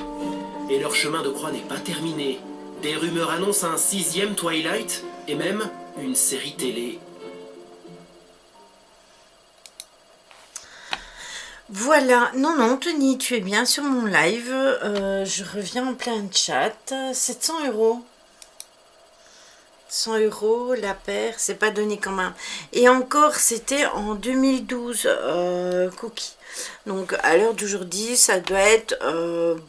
Et leur chemin de croix n'est pas terminé. Des rumeurs annoncent un 6e Twilight et même une série télé. Voilà, non, Tony, tu es bien sur mon live. Je reviens en plein chat. 700 €. 100 € la paire, c'est pas donné quand même. Et encore, c'était en 2012, Cookie. Donc, à l'heure d'aujourd'hui, ça doit être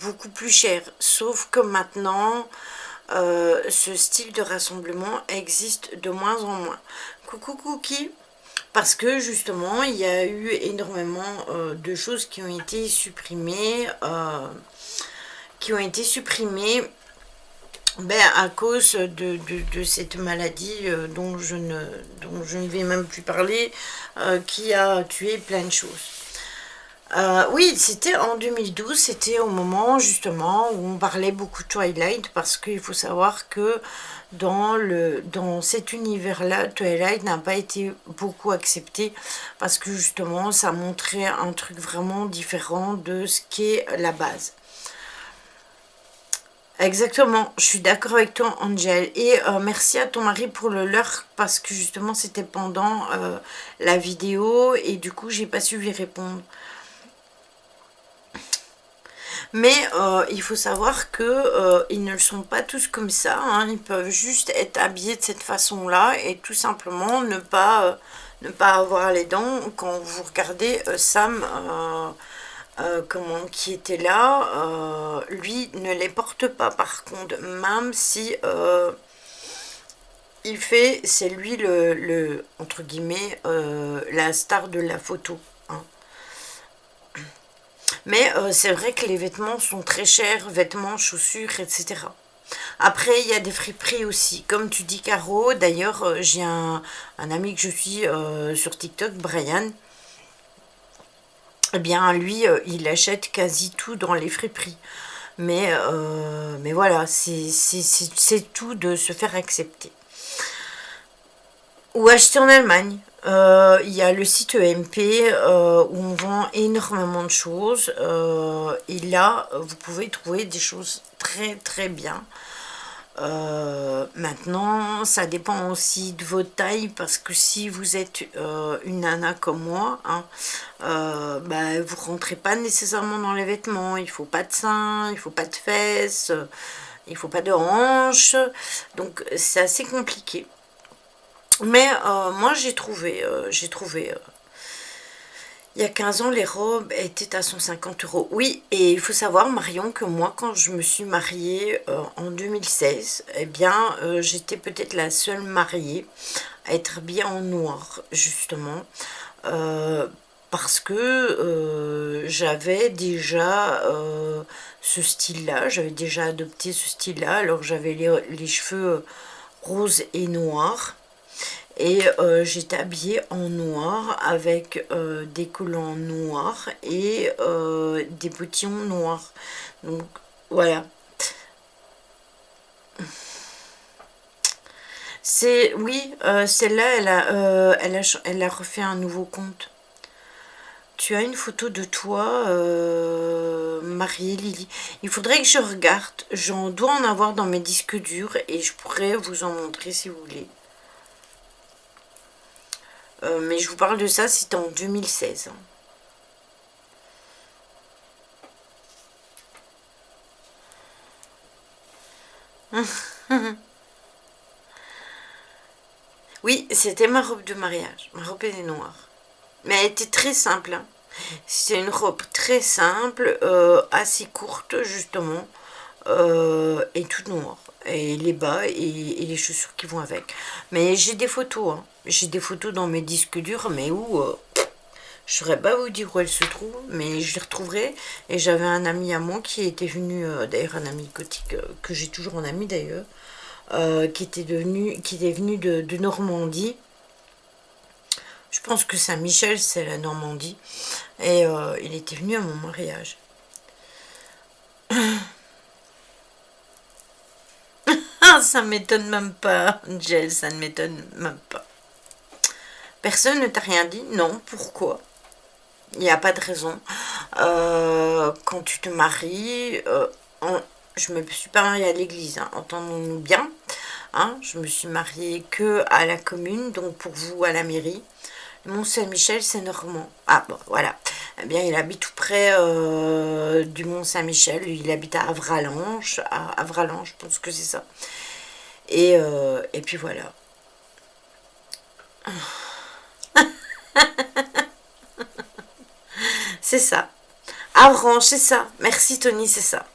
beaucoup plus cher. Sauf que maintenant, ce style de rassemblement existe de moins en moins. Coucou Cookie. Parce que justement, il y a eu énormément de choses qui ont été supprimées. À cause de cette maladie dont je ne vais même plus parler, qui a tué plein de choses. Oui, c'était en 2012, c'était au moment justement où on parlait beaucoup de Twilight, parce qu'il faut savoir que dans cet univers-là, Twilight n'a pas été beaucoup accepté, parce que justement ça montrait un truc vraiment différent de ce qu'est la base. Exactement, je suis d'accord avec toi Angel, et merci à ton mari pour le lurk, parce que justement c'était pendant la vidéo et du coup j'ai pas su lui répondre. Mais il faut savoir que ils ne le sont pas tous comme ça, hein. Ils peuvent juste être habillés de cette façon-là et tout simplement ne pas avoir les dents. Quand vous regardez Sam, qui était là, lui ne les porte pas par contre, même si c'est lui le entre guillemets la star de la photo, hein. Mais c'est vrai que les vêtements sont très chers, vêtements, chaussures, etc. Après, il y a des friperies aussi. Comme tu dis, Caro, d'ailleurs, j'ai un ami que je suis sur TikTok, Brian. eh bien lui, il achète quasi tout dans les friperies. Mais voilà, c'est tout de se faire accepter. Ou acheter en Allemagne. Il y a le site EMP où on vend énormément de choses. Et là, vous pouvez trouver des choses très très bien. Maintenant, ça dépend aussi de votre taille, parce que si vous êtes une nana comme moi, hein, bah, vous rentrez pas nécessairement dans les vêtements. Il faut pas de seins, il faut pas de fesses, il faut pas de hanches, donc c'est assez compliqué. Mais moi j'ai trouvé, il y a 15 ans, les robes étaient à 150 €. Oui, et il faut savoir, Marion, que moi, quand je me suis mariée en 2016, eh bien, j'étais peut-être la seule mariée à être habillée en noir, justement. Parce que j'avais déjà ce style-là, j'avais déjà adopté ce style-là, alors j'avais les cheveux roses et noirs. Et j'étais habillée en noir avec des collants noirs et des bottillons noirs. Donc voilà. C'est oui, celle-là, elle a refait un nouveau compte. Tu as une photo de toi mariée, Lily. Il faudrait que je regarde. J'en dois en avoir dans mes disques durs et je pourrais vous en montrer si vous voulez. Mais je vous parle de ça, c'était en 2016. Oui, c'était ma robe de mariage. Ma robe était noire. Mais elle était très simple. Hein. C'était une robe très simple, assez courte justement, et toute noire. Et les bas et les chaussures qui vont avec. Mais j'ai des photos. Hein. J'ai des photos dans mes disques durs, mais où je ne saurais pas vous dire où elles se trouvent, mais je les retrouverai. Et j'avais un ami à moi qui était venu, d'ailleurs un ami gothique, que j'ai toujours en ami d'ailleurs, qui était venu de Normandie. Je pense que Saint-Michel, c'est la Normandie. Et il était venu à mon mariage. Ça ne m'étonne même pas, Angel, ça ne m'étonne même pas. Personne ne t'a rien dit? Non, pourquoi? Il n'y a pas de raison. Quand tu te maries, je me suis pas mariée à l'église, hein, entendons-nous bien. Hein, je me suis mariée que à la commune, donc pour vous à la mairie. Mont-Saint-Michel, c'est normand. Ah bon, voilà. Eh bien, il habite tout près du Mont-Saint-Michel. Il habite à Avralanche. À Avralanche, je pense que c'est ça. Et puis voilà. C'est ça. Avranches, c'est ça. Merci Tony, c'est ça.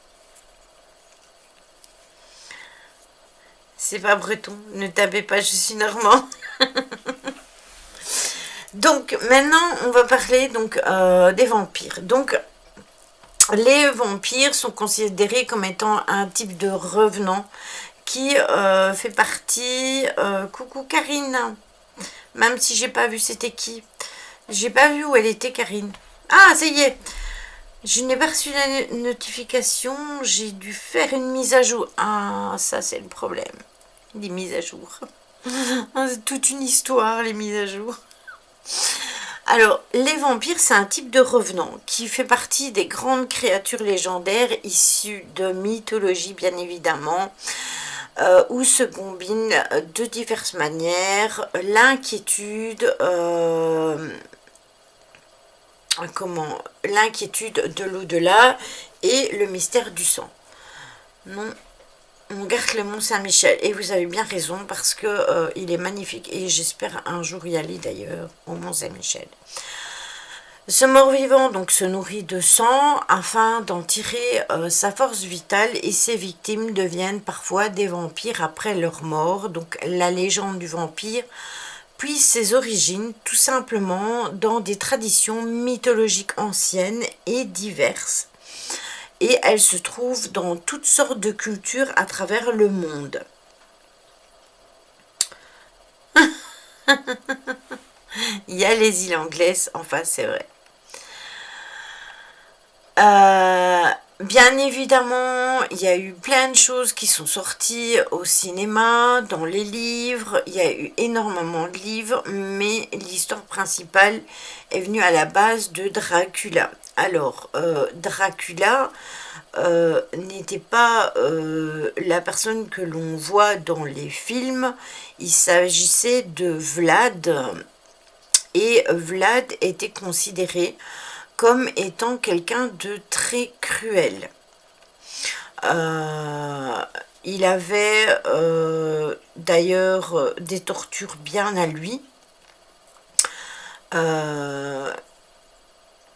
C'est pas breton. Ne tapez pas, je suis normand. Donc maintenant on va parler donc des vampires. Donc les vampires sont considérés comme étant un type de revenant qui fait partie. Coucou Karine. Même si j'ai pas vu c'était qui. J'ai pas vu où elle était Karine. Ah ça y est. Je n'ai pas reçu la notification. J'ai dû faire une mise à jour. Ah ça c'est le problème. Les mises à jour. C'est toute une histoire les mises à jour. Alors, les vampires, c'est un type de revenant qui fait partie des grandes créatures légendaires issues de mythologie, bien évidemment, où se combinent de diverses manières l'inquiétude, l'inquiétude de l'au-delà et le mystère du sang. Non. On garde le Mont-Saint-Michel et vous avez bien raison parce que il est magnifique et j'espère un jour y aller d'ailleurs au Mont-Saint-Michel. Ce mort-vivant donc se nourrit de sang afin d'en tirer sa force vitale et ses victimes deviennent parfois des vampires après leur mort. Donc la légende du vampire puise ses origines tout simplement dans des traditions mythologiques anciennes et diverses. Et elle se trouve dans toutes sortes de cultures à travers le monde. Il y a les îles anglaises, enfin c'est vrai. Bien évidemment, il y a eu plein de choses qui sont sorties au cinéma, dans les livres, il y a eu énormément de livres, mais l'histoire principale est venue à la base de Dracula. Alors, Dracula n'était pas la personne que l'on voit dans les films, il s'agissait de Vlad, et Vlad était considéré comme étant quelqu'un de très cruel. Il avait d'ailleurs des tortures bien à lui.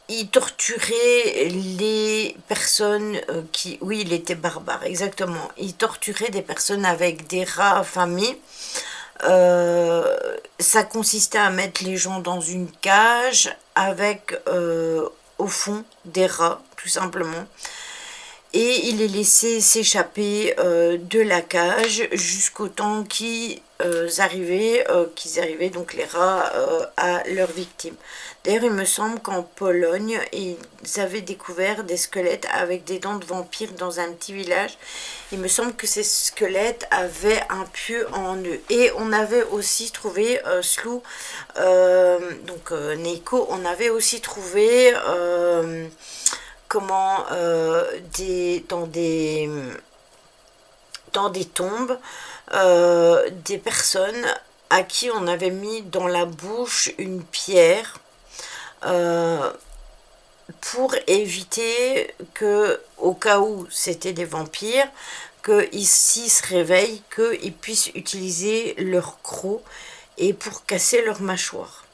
Il torturait les personnes qui... Oui, il était barbare, exactement. Il torturait des personnes avec des rats affamés. Ça consistait à mettre les gens dans une cage avec au fond des rats, tout simplement, et il les laissait s'échapper de la cage jusqu'au temps qu'ils arrivaient, donc les rats, à leurs victimes. D'ailleurs, il me semble qu'en Pologne, ils avaient découvert des squelettes avec des dents de vampire dans un petit village. Il me semble que ces squelettes avaient un pieu en eux. Et on avait aussi trouvé, Neiko, on avait aussi trouvé, dans des tombes, des personnes à qui on avait mis dans la bouche une pierre, pour éviter que, au cas où c'était des vampires, qu'ils s'ils se réveillent, qu'ils puissent utiliser leur croc et pour casser leur mâchoire.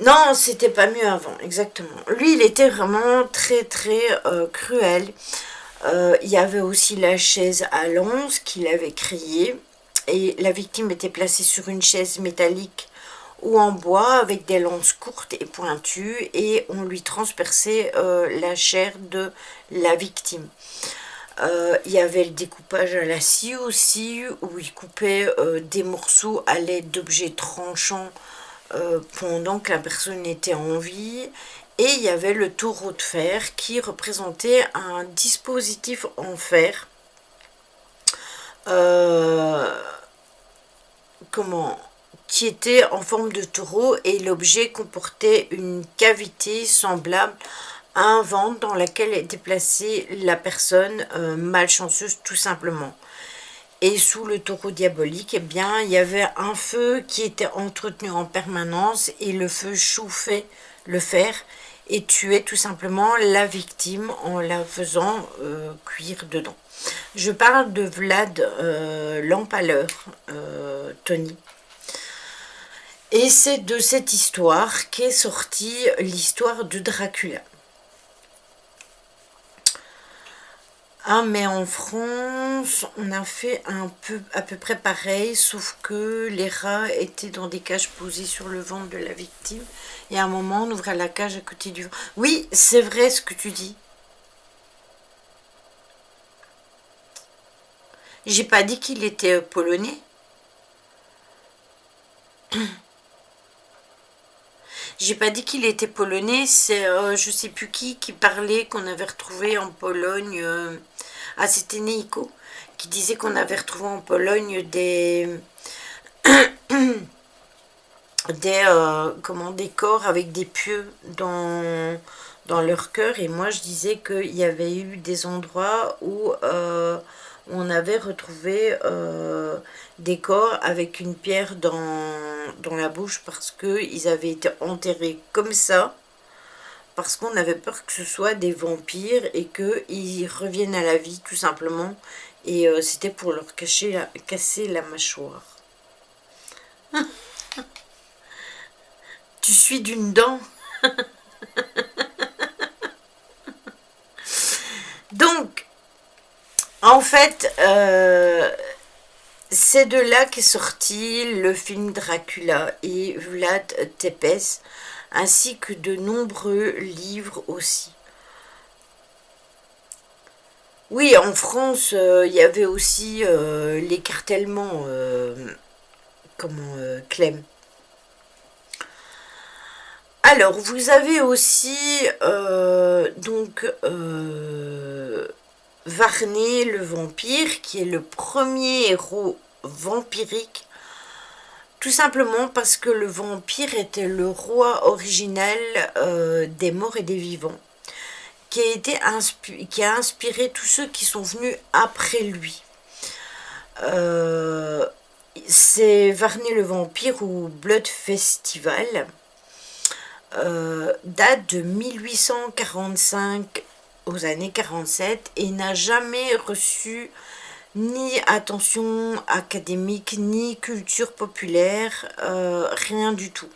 Non, c'était pas mieux avant, exactement. Lui, il était vraiment très très cruel. Il y avait aussi la chaise à lance qu'il avait créée, et la victime était placée sur une chaise métallique ou en bois avec des lances courtes et pointues, et on lui transperçait la chair de la victime. Il y avait le découpage à la scie aussi, où il coupait des morceaux à l'aide d'objets tranchants pendant que la personne était en vie. Et il y avait le taureau de fer qui représentait un dispositif en fer, qui était en forme de taureau, et l'objet comportait une cavité semblable à un ventre dans laquelle était placée la personne malchanceuse, tout simplement. Et sous le taureau diabolique, eh bien, il y avait un feu qui était entretenu en permanence, et le feu chauffait le fer et tuait tout simplement la victime en la faisant cuire dedans. Je parle de Vlad l'Empaleur, Tony. Et c'est de cette histoire qu'est sortie l'histoire de Dracula. Ah, mais en France, on a fait à peu près pareil, sauf que les rats étaient dans des cages posées sur le ventre de la victime. Et à un moment, on ouvrait la cage à côté du ventre. Oui, c'est vrai ce que tu dis. J'ai pas dit qu'il était polonais. J'ai pas dit qu'il était polonais, c'est je sais plus qui parlait qu'on avait retrouvé en Pologne. Ah, c'était Neiko qui disait qu'on avait retrouvé en Pologne des des corps avec des pieux dans leur cœur. Et moi je disais qu'il y avait eu des endroits où on avait retrouvé des corps avec une pierre dans la bouche, parce qu'ils avaient été enterrés comme ça, parce qu'on avait peur que ce soit des vampires et qu'ils reviennent à la vie tout simplement, et c'était pour leur casser la mâchoire. Tu suis d'une dent. Donc en fait, c'est de là qu'est sorti le film Dracula et Vlad Tepes, ainsi que de nombreux livres aussi. Oui, en France, il y avait aussi l'écartèlement, Clem. Alors, vous avez aussi Varney le vampire, qui est le premier héros vampirique, tout simplement parce que le vampire était le roi originel des morts et des vivants, qui a inspiré tous ceux qui sont venus après lui. C'est Varney le vampire ou Blood Festival. Date de 1845 aux années 47 et n'a jamais reçu ni attention académique ni culture populaire, rien du tout.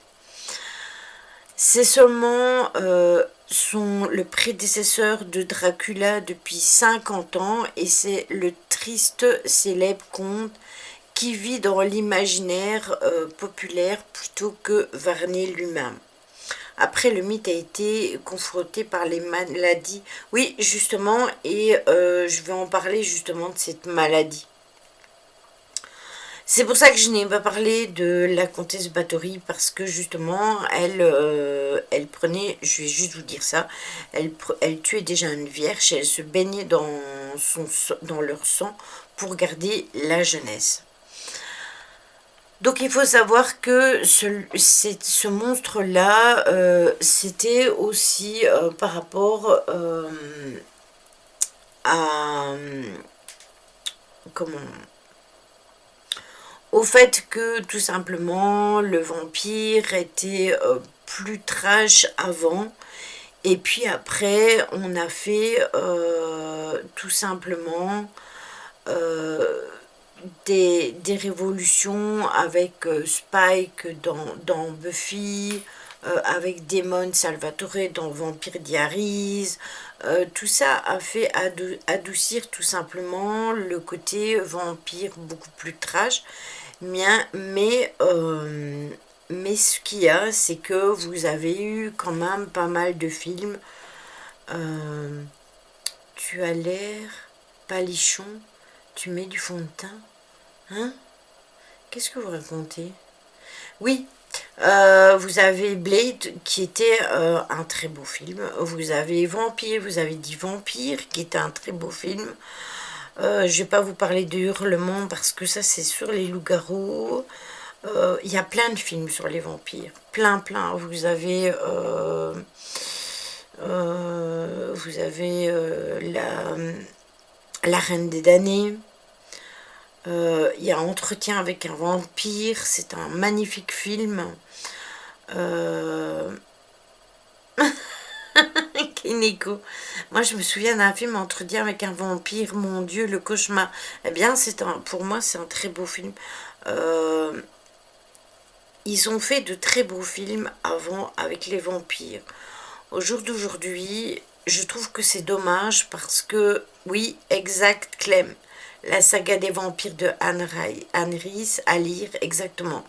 C'est seulement le prédécesseur de Dracula depuis 50 ans et c'est le triste célèbre conte qui vit dans l'imaginaire populaire plutôt que Varney lui-même. Après, le mythe a été confronté par les maladies. Oui, justement, et je vais en parler justement de cette maladie. C'est pour ça que je n'ai pas parlé de la comtesse Bathory, parce que justement, elle prenait, je vais juste vous dire ça, elle tuait déjà une vierge et elle se baignait dans leur sang pour garder la jeunesse. Donc il faut savoir que ce monstre-là, c'était aussi par rapport au fait que tout simplement le vampire était plus trash avant. Et puis après, on a fait tout simplement des révolutions avec Spike dans Buffy, avec Damon Salvatore dans Vampire Diaries. Tout ça a fait adoucir tout simplement le côté vampire beaucoup plus trash. Mais ce qu'il y a, c'est que vous avez eu quand même pas mal de films. Tu as l'air palichon, tu mets du fond de teint, hein? Qu'est-ce que vous racontez? Oui, vous avez Blade qui était un très beau film. Vous avez Vampire, vous avez dit Vampire qui était un très beau film. Je vais pas vous parler de Hurlement parce que ça c'est sur les loups-garous. Il y a plein de films sur les vampires, plein. Vous avez la Reine des damnés. Il y a Entretien avec un vampire, c'est un magnifique film. Kineko. Moi je me souviens d'un film Entretien avec un vampire, mon Dieu, le cauchemar. Eh bien pour moi c'est un très beau film. Ils ont fait de très beaux films avant avec les vampires. Au jour d'aujourd'hui, je trouve que c'est dommage parce que, oui, exact, Clem, la saga des vampires de Anne Rice à lire, exactement.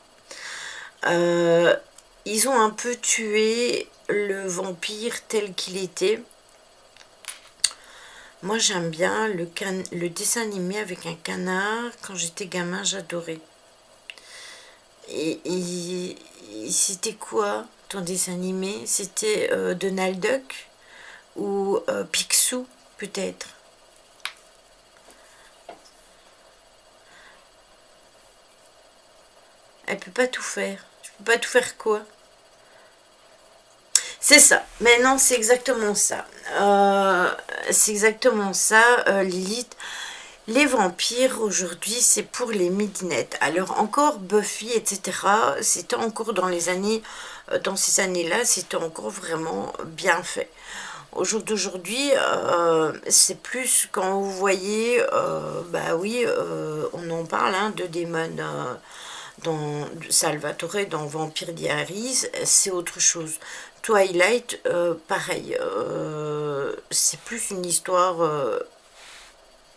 Ils ont un peu tué le vampire tel qu'il était. Moi, j'aime bien le dessin animé avec un canard. Quand j'étais gamin, j'adorais. Et c'était quoi ton dessin animé? C'était Donald Duck ou Picsou, peut-être. Elle peut pas tout faire. Je peux pas tout faire quoi? C'est ça. Mais non, c'est exactement ça. C'est exactement ça, Lilith. Les vampires, aujourd'hui, c'est pour les midinettes. Alors, encore Buffy, etc., c'était encore dans ces années-là, c'était encore vraiment bien fait. Au jour d'aujourd'hui, c'est plus quand vous voyez, bah oui, on en parle, hein, de Damon dans Salvatore, dans Vampire Diaries, c'est autre chose. Twilight, pareil, c'est plus une histoire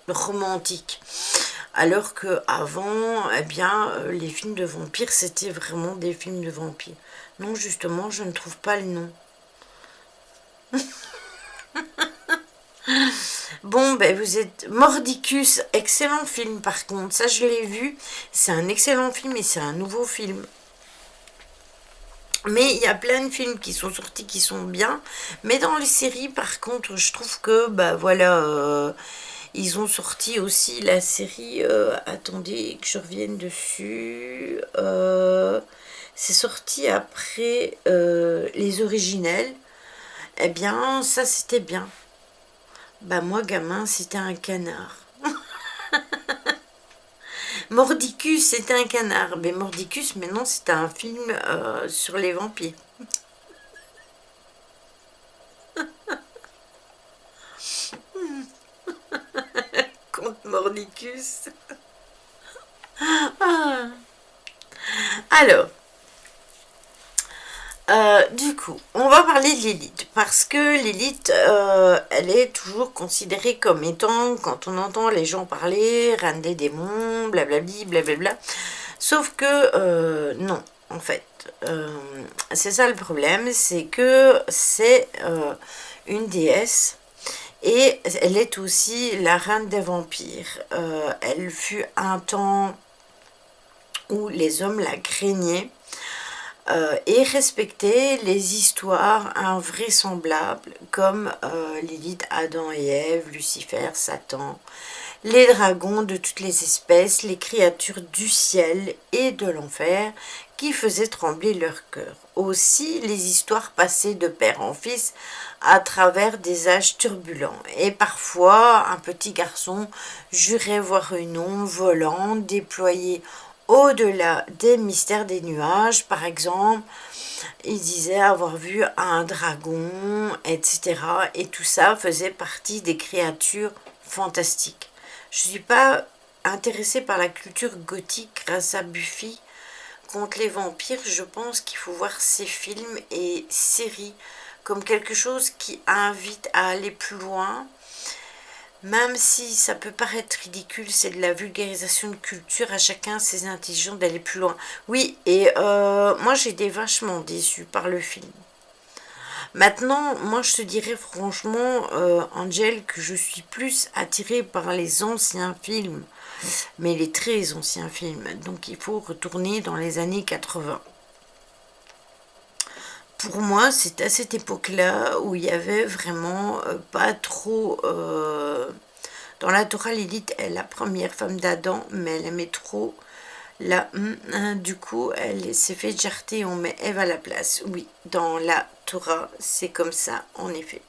romantique, alors que avant, eh bien, les films de vampires, c'était vraiment des films de vampires. Non, justement, je ne trouve pas le nom. Bon, ben vous êtes Mordicus, excellent film par contre, ça je l'ai vu, c'est un excellent film et c'est un nouveau film. Mais il y a plein de films qui sont sortis qui sont bien. Mais dans les séries, par contre, je trouve que, bah voilà, ils ont sorti aussi la série, attendez que je revienne dessus. C'est sorti après les originels. Eh bien, ça c'était bien. Bah moi, gamin, c'était un canard. Mordicus, c'était un canard. Mais Mordicus, maintenant, c'était un film sur les vampires. Contre Mordicus. Ah. Alors, du coup, on va parler de Lilith, parce que Lilith, elle est toujours considérée comme étant, quand on entend les gens parler, reine des démons, blablabli, blablabla, sauf que, non, en fait, c'est ça le problème, c'est que c'est une déesse, et elle est aussi la reine des vampires. Elle fut un temps où les hommes la craignaient, et respecter les histoires invraisemblables comme Lilith, Adam et Ève, Lucifer, Satan, les dragons de toutes les espèces, les créatures du ciel et de l'enfer qui faisaient trembler leur cœur. Aussi les histoires passées de père en fils à travers des âges turbulents. Et parfois un petit garçon jurait voir une ombre volante déployée au-delà des mystères des nuages, par exemple, il disait avoir vu un dragon, etc. Et tout ça faisait partie des créatures fantastiques. Je ne suis pas intéressée par la culture gothique grâce à Buffy. Contre les vampires, je pense qu'il faut voir ces films et séries comme quelque chose qui invite à aller plus loin. Même si ça peut paraître ridicule, c'est de la vulgarisation de culture, à chacun ses intelligences d'aller plus loin. Oui, et moi j'ai été vachement déçue par le film. Maintenant, moi je te dirais franchement, Angel, que je suis plus attirée par les anciens films, mais les très anciens films. Donc il faut retourner dans les années 80. Pour moi, c'est à cette époque-là où il y avait vraiment pas trop... dans la Torah, Lilith est la première femme d'Adam, mais elle aimait trop la... du coup, elle s'est fait jarter, on met Ève à la place. Oui, dans la Torah, c'est comme ça, en effet.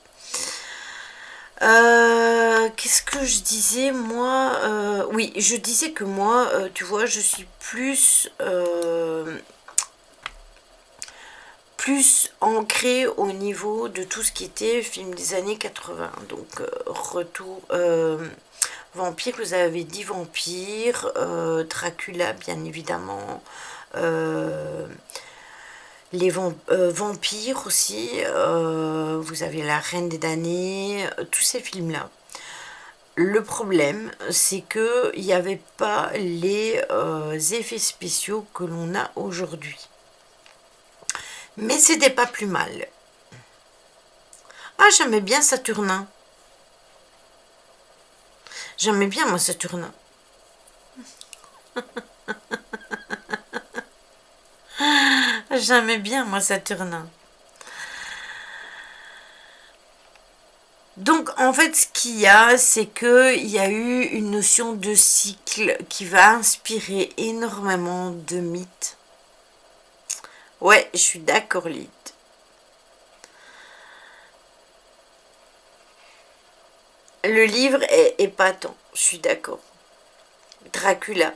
Qu'est-ce que je disais, moi oui, je disais que moi, tu vois, je suis plus ancrée au niveau de tout ce qui était film des années 80. Donc, retour... Vampire, vous avez dit Vampire, Dracula, bien évidemment, les vampires aussi, vous avez La Reine des damnés, tous ces films-là. Le problème, c'est que il n'y avait pas les effets spéciaux que l'on a aujourd'hui. Mais c'était pas plus mal. Ah, j'aimais bien Saturnin. J'aimais bien, moi, Saturnin. J'aimais bien, moi, Saturnin. Donc, en fait, ce qu'il y a, c'est qu'il y a eu une notion de cycle qui va inspirer énormément de mythes. Ouais, je suis d'accord, Lyd. Le livre est épatant, je suis d'accord. Dracula.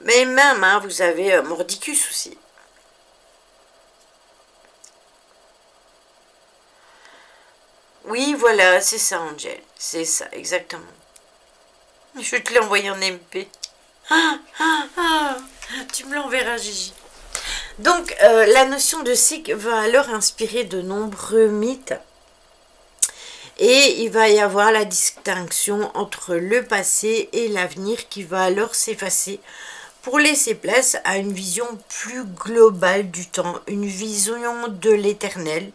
Mais même, hein, vous avez Mordicus aussi. Oui, voilà, c'est ça, Angel. C'est ça, exactement. Je vais te l'envoyer en MP. Tu me l'enverras, Gigi. Donc, la notion de cycle va alors inspirer de nombreux mythes. Et il va y avoir la distinction entre le passé et l'avenir qui va alors s'effacer pour laisser place à une vision plus globale du temps, une vision de l'éternel,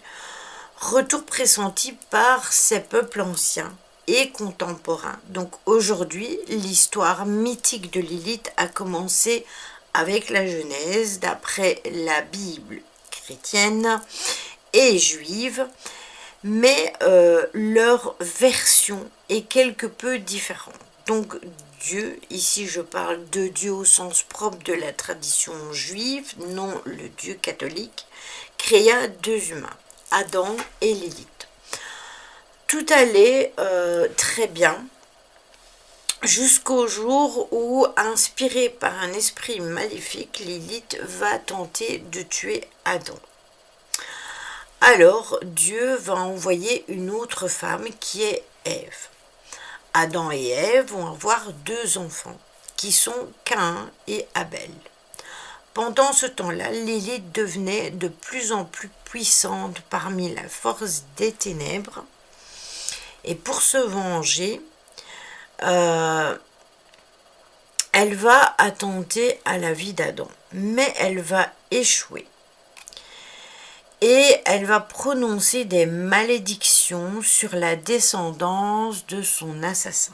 retour pressenti par ces peuples anciens et contemporains. Donc aujourd'hui, l'histoire mythique de Lilith a commencé avec la Genèse, d'après la Bible chrétienne et juive, mais leur version est quelque peu différente. Donc Dieu, ici je parle de Dieu au sens propre de la tradition juive, non le Dieu catholique, créa deux humains, Adam et Lilith. Tout allait très bien jusqu'au jour où, inspirée par un esprit maléfique, Lilith va tenter de tuer Adam. Alors Dieu va envoyer une autre femme qui est Ève. Adam et Ève vont avoir deux enfants qui sont Caïn et Abel. Pendant ce temps-là, Lilith devenait de plus en plus puissante parmi la force des ténèbres. Et pour se venger, elle va attenter à la vie d'Adam. Mais elle va échouer. Et elle va prononcer des malédictions sur la descendance de son assassin.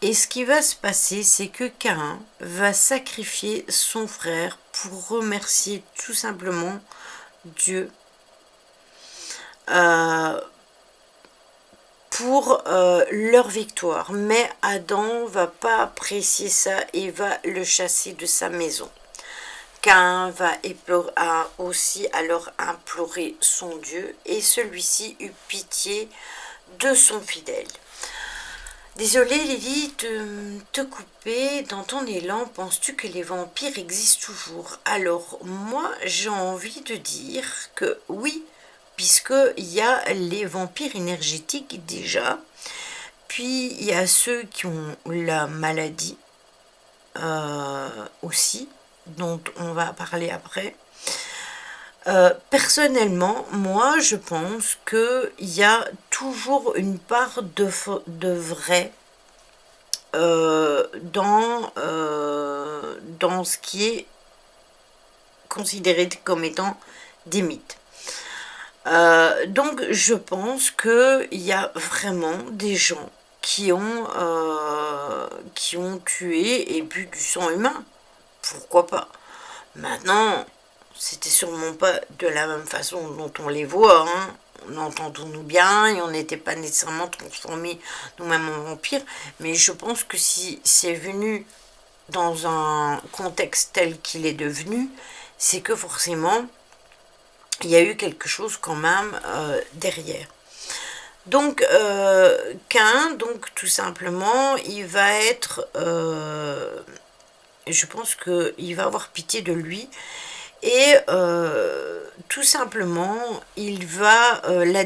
Et ce qui va se passer, c'est que Caïn va sacrifier son frère pour remercier tout simplement Dieu pour leur victoire. Mais Adam va pas apprécier ça et va le chasser de sa maison. Caïn va aussi alors implorer son Dieu et celui-ci eut pitié de son fidèle. Désolée Lily de te couper, dans ton élan, penses-tu que les vampires existent toujours? Alors moi j'ai envie de dire que oui, puisqu'il y a les vampires énergétiques déjà, puis il y a ceux qui ont la maladie aussi, dont on va parler après. Personnellement, moi je pense qu'il y a toujours une part de vrai dans ce qui est considéré comme étant des mythes. Donc je pense qu'il y a vraiment des gens qui ont tué et bu du sang humain. Pourquoi pas? Maintenant, c'était sûrement pas de la même façon dont on les voit, hein. Entendons-nous bien, et on n'était pas nécessairement transformés nous-mêmes en vampires, mais je pense que si c'est venu dans un contexte tel qu'il est devenu, c'est que forcément, il y a eu quelque chose quand même derrière. Donc, Caïn, donc tout simplement, il va être... je pense qu'il va avoir pitié de lui et tout simplement il va la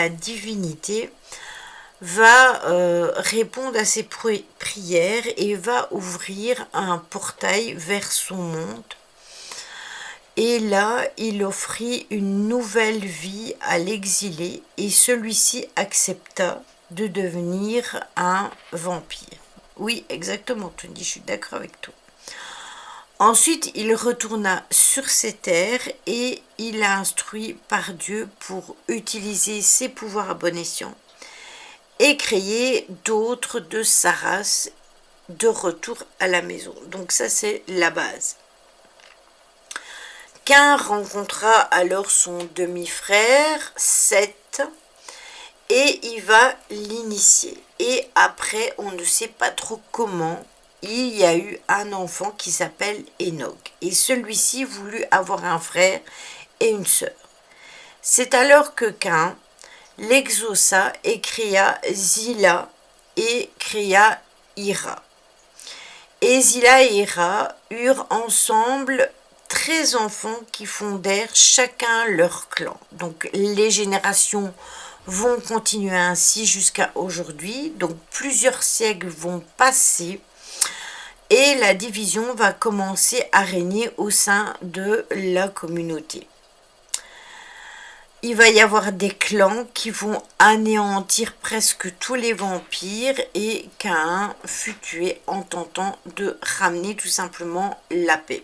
divinité va répondre à ses prières et va ouvrir un portail vers son monde, et là il offrit une nouvelle vie à l'exilé et celui-ci accepta de devenir un vampire. Oui, exactement, Tony, je suis d'accord avec toi. Ensuite, il retourna sur ces terres et il a instruit par Dieu pour utiliser ses pouvoirs à bon escient et créer d'autres de sa race de retour à la maison. Donc ça, c'est la base. Caïn rencontra alors son demi-frère, Seth, et il va l'initier. Et après, on ne sait pas trop comment, il y a eu un enfant qui s'appelle Enoch. Et celui-ci voulut avoir un frère et une sœur. C'est alors que Caïn l'exauça et créa Zilla et créa Ira. Et Zilla et Ira eurent ensemble 13 enfants qui fondèrent chacun leur clan. Donc les générations vont continuer ainsi jusqu'à aujourd'hui. Donc plusieurs siècles vont passer et la division va commencer à régner au sein de la communauté. Il va y avoir des clans qui vont anéantir presque tous les vampires et Caïn fut tué en tentant de ramener tout simplement la paix.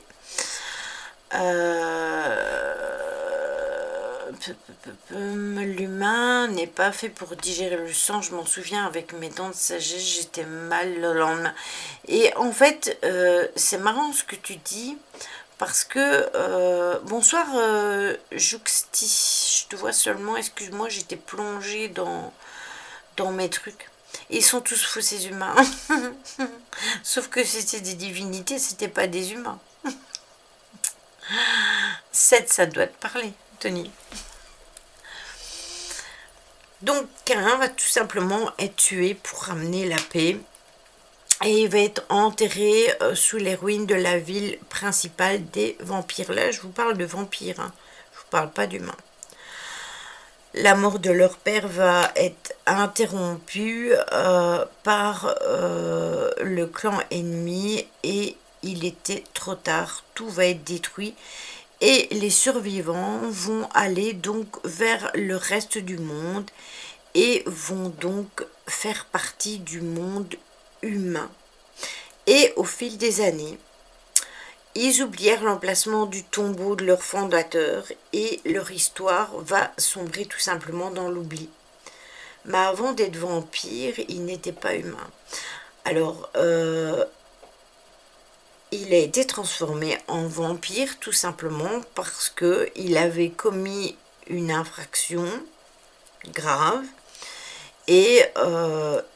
L'humain n'est pas fait pour digérer le sang. Je m'en souviens, avec mes dents de sagesse, j'étais mal le lendemain. Et en fait, c'est marrant ce que tu dis, Parce que, bonsoir Juxti, je te vois seulement, excuse-moi, j'étais plongée dans mes trucs. Ils sont tous fous ces humains. Sauf que c'était des divinités, c'était pas des humains. 7, ça doit te parler, Tony. Donc, Caïn va tout simplement être tué pour ramener la paix. Et il va être enterré sous les ruines de la ville principale des vampires. Là, je vous parle de vampires, hein. Je vous parle pas d'humains. La mort de leur père va être interrompue par le clan ennemi et il était trop tard. Tout va être détruit et les survivants vont aller donc vers le reste du monde et vont donc faire partie du monde humain. Et au fil des années, ils oublièrent l'emplacement du tombeau de leur fondateur et leur histoire va sombrer tout simplement dans l'oubli. Mais avant d'être vampire, ils n'étaient pas humains. Alors, il a été transformé en vampire tout simplement parce qu'il avait commis une infraction grave et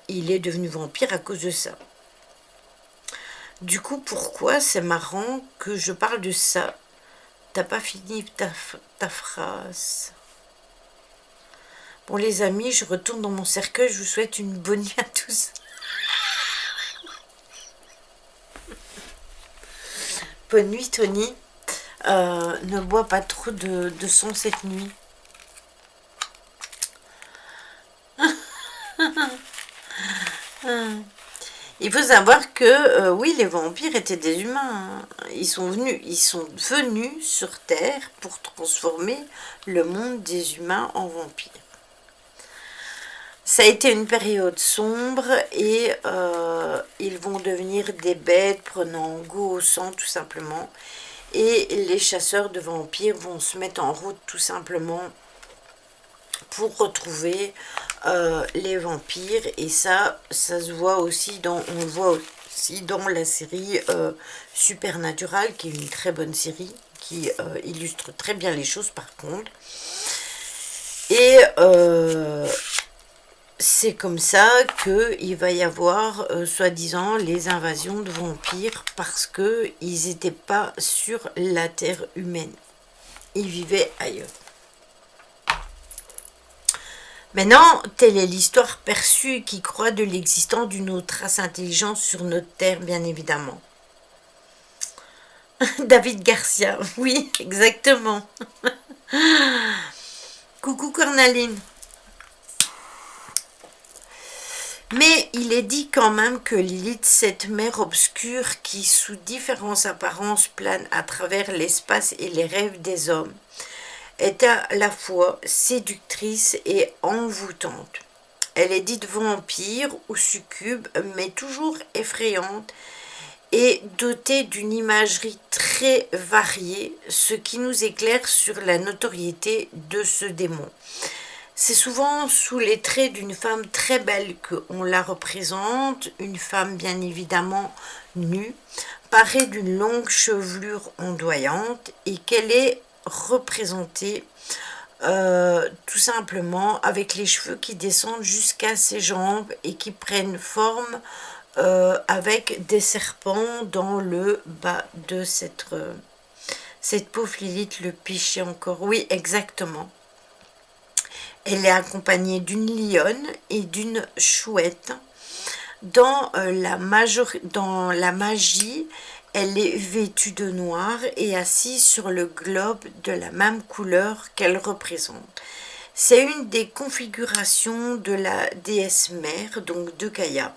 il est devenu vampire à cause de ça. Du coup, pourquoi c'est marrant que je parle de ça? T'as pas fini ta phrase. Bon les amis, je retourne dans mon cercueil, je vous souhaite une bonne nuit à tous. Bonne nuit Tony. Ne bois pas trop de sang cette nuit. Il faut savoir que, oui, les vampires étaient des humains. Ils sont venus sur Terre pour transformer le monde des humains en vampires. Ça a été une période sombre et ils vont devenir des bêtes prenant goût au sang tout simplement. Et les chasseurs de vampires vont se mettre en route tout simplement pour retrouver les vampires. Et ça se voit aussi on le voit aussi dans la série Supernatural, qui est une très bonne série, qui illustre très bien les choses par contre. Et c'est comme ça qu'il va y avoir, soi-disant, les invasions de vampires, parce qu'ils n'étaient pas sur la terre humaine. Ils vivaient ailleurs. Maintenant, telle est l'histoire perçue qui croit de l'existence d'une autre race intelligente sur notre terre, bien évidemment. David Garcia, oui, exactement. Coucou Cornaline. Mais il est dit quand même que Lilith, cette mer obscure qui, sous différentes apparences, plane à travers l'espace et les rêves des hommes, est à la fois séductrice et envoûtante. Elle est dite vampire ou succube, mais toujours effrayante et dotée d'une imagerie très variée, ce qui nous éclaire sur la notoriété de ce démon. C'est souvent sous les traits d'une femme très belle qu'on la représente, une femme bien évidemment nue, parée d'une longue chevelure ondoyante et qu'elle est représentée tout simplement avec les cheveux qui descendent jusqu'à ses jambes et qui prennent forme avec des serpents dans le bas de cette pauvre Lilith, le péché encore. Oui, exactement. Elle est accompagnée d'une lionne et d'une chouette. Dans la magie, elle est vêtue de noir et assise sur le globe de la même couleur qu'elle représente. C'est une des configurations de la déesse mère, donc de Gaïa.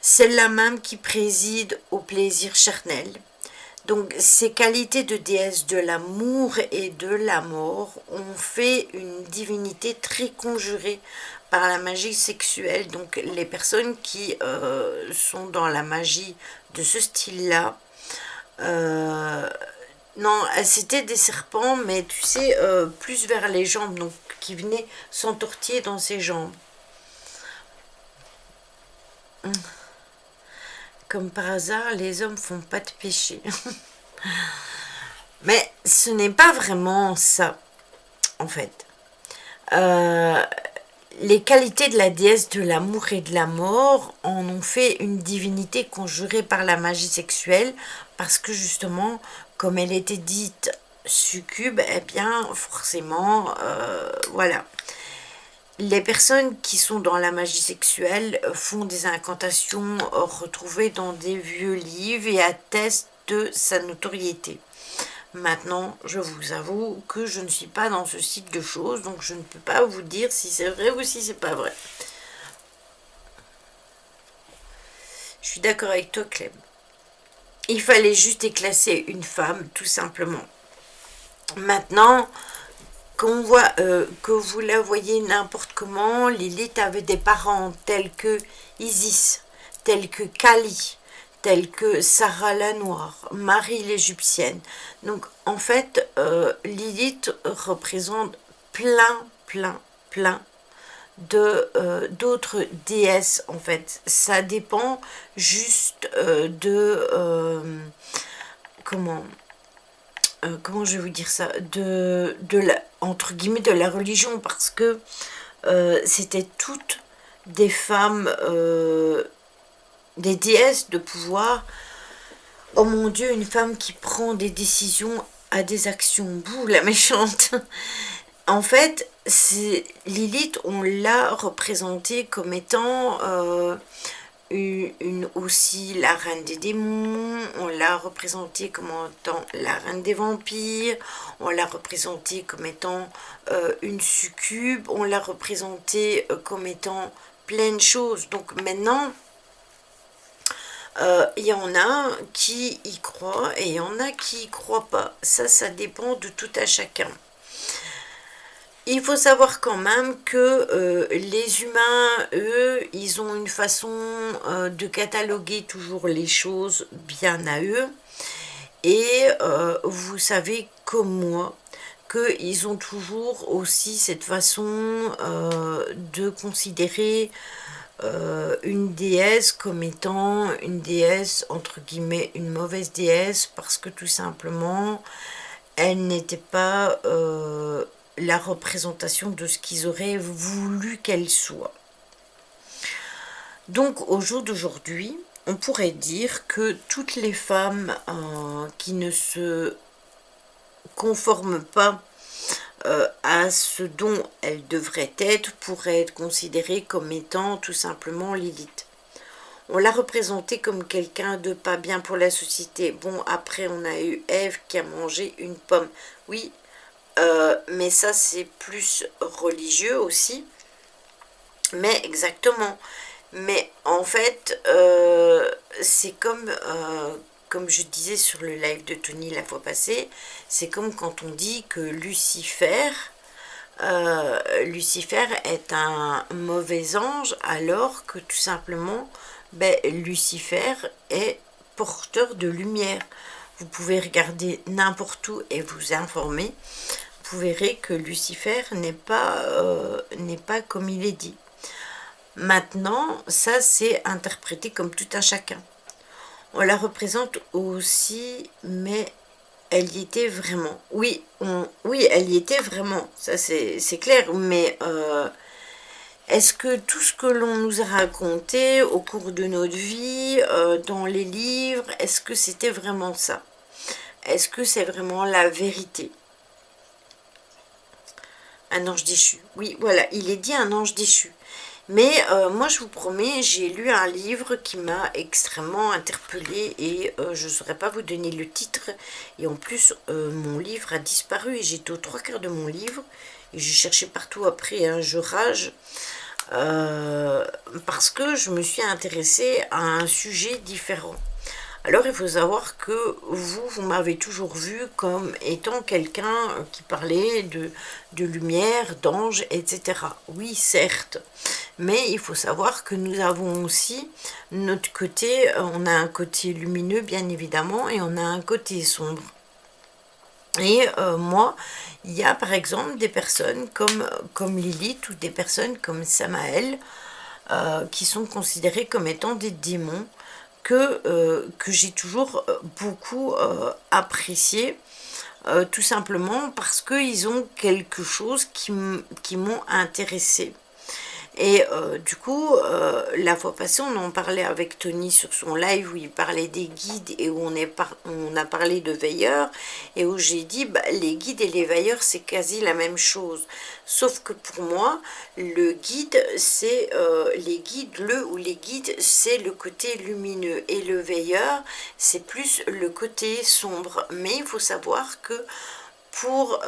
Celle-là même qui préside au plaisir charnel. Donc, ces qualités de déesse de l'amour et de la mort ont fait une divinité très conjurée par la magie sexuelle. Donc, les personnes qui sont dans la magie de ce style-là, non, c'était des serpents, mais tu sais, plus vers les jambes, donc qui venaient s'entortiller dans ses jambes. Comme par hasard, les hommes font pas de péché. Mais ce n'est pas vraiment ça, en fait. Les qualités de la déesse de l'amour et de la mort en ont fait une divinité conjurée par la magie sexuelle, parce que justement, comme elle était dite succube, eh bien, forcément, voilà. Les personnes qui sont dans la magie sexuelle font des incantations retrouvées dans des vieux livres et attestent de sa notoriété. Maintenant, je vous avoue que je ne suis pas dans ce style de choses, donc je ne peux pas vous dire si c'est vrai ou si c'est pas vrai. Je suis d'accord avec toi, Clem. Il fallait juste éclasser une femme, tout simplement. Maintenant, qu'on voit, que vous la voyez n'importe comment, Lilith avait des parents tels que Isis, tels que Kali, tels que Sarah la Noire, Marie l'Égyptienne. Donc en fait, Lilith représente plein de d'autres déesses en fait. Ça dépend juste comment je vais vous dire ça, entre guillemets de la religion, parce que c'était toutes des femmes, des déesses de pouvoir. Oh mon Dieu, une femme qui prend des décisions à des actions, bouh, la méchante. En fait, Lilith, on l'a représentée comme étant aussi la reine des démons, on l'a représentée comme étant la reine des vampires, on l'a représentée comme étant une succube, on l'a représentée comme étant plein de choses. Donc maintenant, il y en a qui y croient et il y en a qui y croient pas. Ça dépend de tout à chacun. Il faut savoir quand même que les humains, eux, ils ont une façon de cataloguer toujours les choses bien à eux. Et vous savez comme moi qu'ils ont toujours aussi cette façon de considérer une déesse comme étant une déesse, entre guillemets, une mauvaise déesse, parce que tout simplement, elle n'était pas la représentation de ce qu'ils auraient voulu qu'elle soit. Donc au jour d'aujourd'hui, on pourrait dire que toutes les femmes qui ne se conforment pas à ce dont elles devraient être pourraient être considérées comme étant tout simplement Lilith. On l'a représentée comme quelqu'un de pas bien pour la société. Bon, après on a eu Ève qui a mangé une pomme. Oui, mais ça c'est plus religieux aussi. Mais exactement. Mais en fait, c'est comme je disais sur le live de Tony la fois passée, c'est comme quand on dit que Lucifer est un mauvais ange, alors que tout simplement, Lucifer est porteur de lumière. Vous pouvez regarder n'importe où et vous informer. Vous verrez que Lucifer n'est pas comme il est dit. Maintenant, ça c'est interprété comme tout un chacun. On la représente aussi, mais elle y était vraiment. Oui, elle y était vraiment, ça c'est clair, mais est-ce que tout ce que l'on nous a raconté au cours de notre vie, dans les livres, est-ce que c'était vraiment ça? Est-ce que c'est vraiment la vérité? Un ange déchu. Oui, voilà, il est dit un ange déchu. Mais moi, je vous promets, j'ai lu un livre qui m'a extrêmement interpellée et je ne saurais pas vous donner le titre. Et en plus, mon livre a disparu et j'étais aux 3/4 de mon livre. Et j'ai cherché partout après, hein, je rage. Parce que je me suis intéressée à un sujet différent. Alors, il faut savoir que vous m'avez toujours vu comme étant quelqu'un qui parlait de lumière, d'ange, etc. Oui, certes. Mais il faut savoir que nous avons aussi notre côté, on a un côté lumineux, bien évidemment, et on a un côté sombre. Et moi, il y a par exemple des personnes comme Lilith ou des personnes comme Samael qui sont considérées comme étant des démons, que j'ai toujours beaucoup apprécié, tout simplement parce qu'ils ont quelque chose qui m'ont intéressé. Et du coup, la fois passée, on en parlait avec Tony sur son live où il parlait des guides et où on a parlé de veilleurs et où j'ai dit bah, les guides et les veilleurs c'est quasi la même chose. Sauf que pour moi, le guide c'est les guides c'est le côté lumineux et le veilleur c'est plus le côté sombre. Mais il faut savoir que pour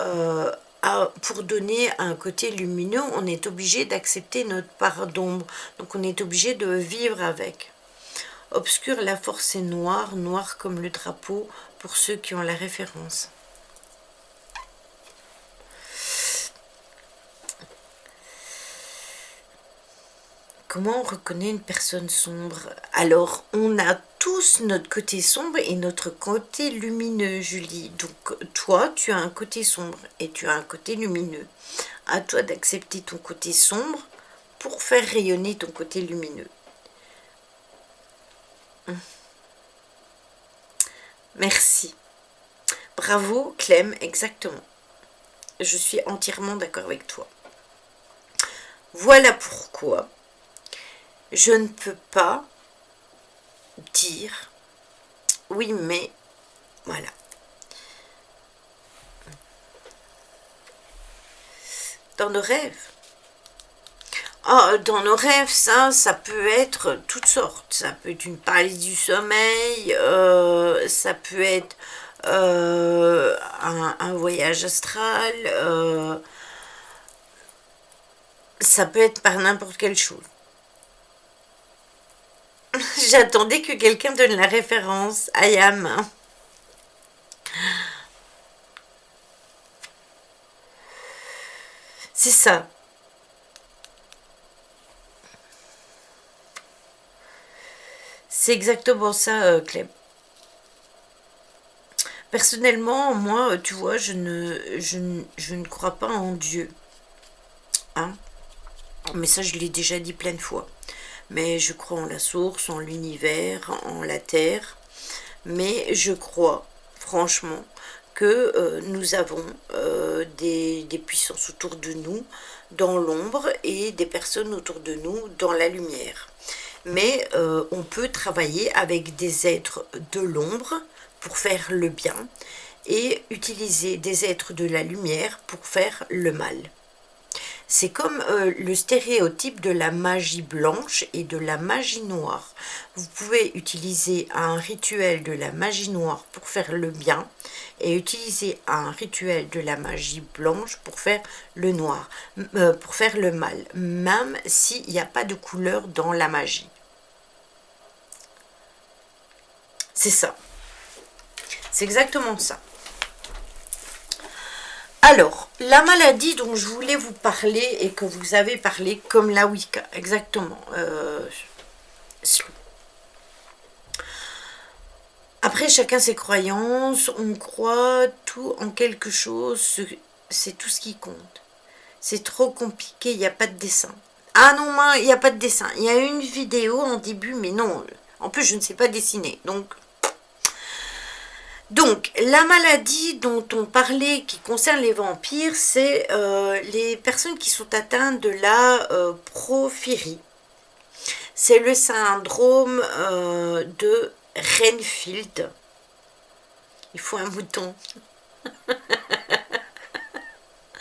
donner un côté lumineux, on est obligé d'accepter notre part d'ombre. Donc on est obligé de vivre avec. Obscur, la force est noire, noir comme le drapeau, pour ceux qui ont la référence. Comment on reconnaît une personne sombre? Alors, on a tous notre côté sombre et notre côté lumineux, Julie. Donc, toi, tu as un côté sombre et tu as un côté lumineux. À toi d'accepter ton côté sombre pour faire rayonner ton côté lumineux. Merci. Bravo, Clem, exactement. Je suis entièrement d'accord avec toi. Voilà pourquoi je ne peux pas dire oui, mais voilà. Dans nos rêves. Oh, dans nos rêves, ça peut être toutes sortes. Ça peut être une paralysie du sommeil, ça peut être un voyage astral, ça peut être par n'importe quelle chose. J'attendais que quelqu'un donne la référence. Ayam. C'est ça. C'est exactement ça, Clem. Personnellement, moi, tu vois, je ne crois pas en Dieu. Hein? Mais ça, je l'ai déjà dit plein de fois. Mais je crois en la source, en l'univers, en la terre. Mais je crois, franchement, que nous avons des puissances autour de nous, dans l'ombre, et des personnes autour de nous, dans la lumière. Mais on peut travailler avec des êtres de l'ombre pour faire le bien, et utiliser des êtres de la lumière pour faire le mal. C'est comme le stéréotype de la magie blanche et de la magie noire. Vous pouvez utiliser un rituel de la magie noire pour faire le bien et utiliser un rituel de la magie blanche pour faire le noir, pour faire le mal, même s'il n'y a pas de couleur dans la magie. C'est ça. C'est exactement ça. Alors, la maladie dont je voulais vous parler et que vous avez parlé, comme la Wicca, exactement. Après, chacun ses croyances, on croit tout en quelque chose, c'est tout ce qui compte. C'est trop compliqué, il n'y a pas de dessin. Ah non, il n'y a pas de dessin. Il y a une vidéo en début, mais non. En plus, je ne sais pas dessiner, Donc, la maladie dont on parlait qui concerne les vampires, c'est les personnes qui sont atteintes de la porphyrie. C'est le syndrome de Renfield. Il faut un mouton.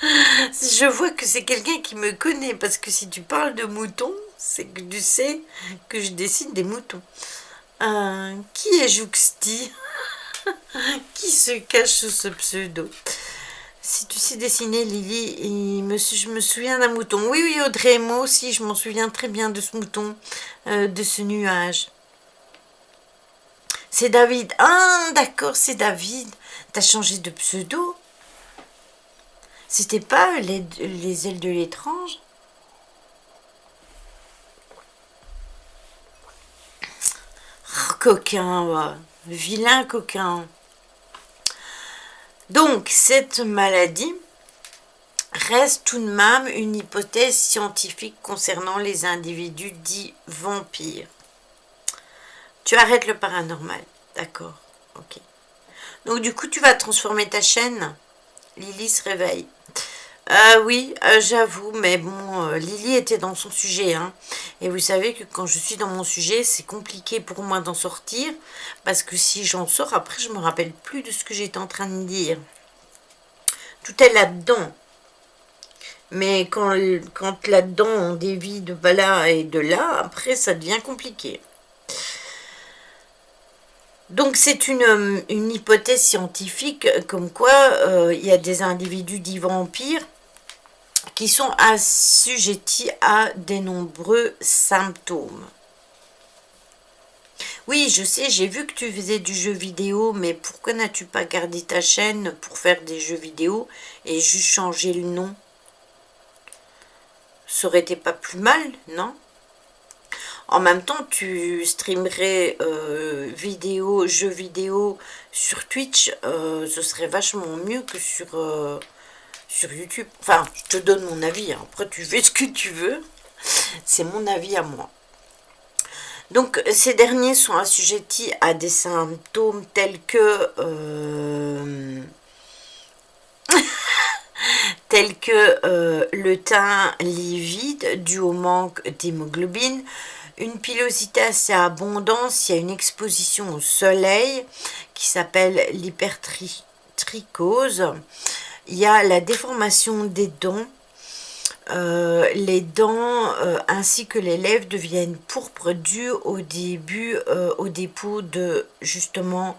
Je vois que c'est quelqu'un qui me connaît, parce que si tu parles de moutons, c'est que tu sais que je dessine des moutons. Qui est Jouxti? Qui se cache sous ce pseudo? Si tu sais dessiner, Lily, je me souviens d'un mouton. Oui, oui, Audrey, moi aussi, je m'en souviens très bien de ce mouton, de ce nuage. C'est David. Ah, d'accord, c'est David. T'as changé de pseudo? C'était pas les ailes de l'étrange? Oh, coquin, ouais. Vilain coquin. Donc, cette maladie reste tout de même une hypothèse scientifique concernant les individus dits vampires. Tu arrêtes le paranormal. D'accord. Ok. Donc du coup, tu vas transformer ta chaîne. Lily se réveille. Oui, j'avoue, mais bon, Lily était dans son sujet, hein. Et vous savez que quand je suis dans mon sujet, c'est compliqué pour moi d'en sortir, parce que si j'en sors, après, je me rappelle plus de ce que j'étais en train de dire. Tout est là-dedans. Mais quand là-dedans, on dévie de là et de là, après, ça devient compliqué. Donc c'est une hypothèse scientifique comme quoi il y a des individus dits vampires qui sont assujettis à de nombreux symptômes. Oui, je sais, j'ai vu que tu faisais du jeu vidéo, mais pourquoi n'as-tu pas gardé ta chaîne pour faire des jeux vidéo et juste changer le nom? Ça aurait été pas plus mal, non? En même temps, tu streamerais jeux vidéo sur Twitch, ce serait vachement mieux que sur YouTube. Enfin, je te donne mon avis, hein. Après tu fais ce que tu veux, c'est mon avis à moi. Donc, ces derniers sont assujettis à des symptômes tels que... le teint livide dû au manque d'hémoglobine, une pilosité assez abondante s'il y a une exposition au soleil qui s'appelle l'hypertrichose. Il y a la déformation des dents. Les dents ainsi que les lèvres deviennent pourpres dues au dépôt de justement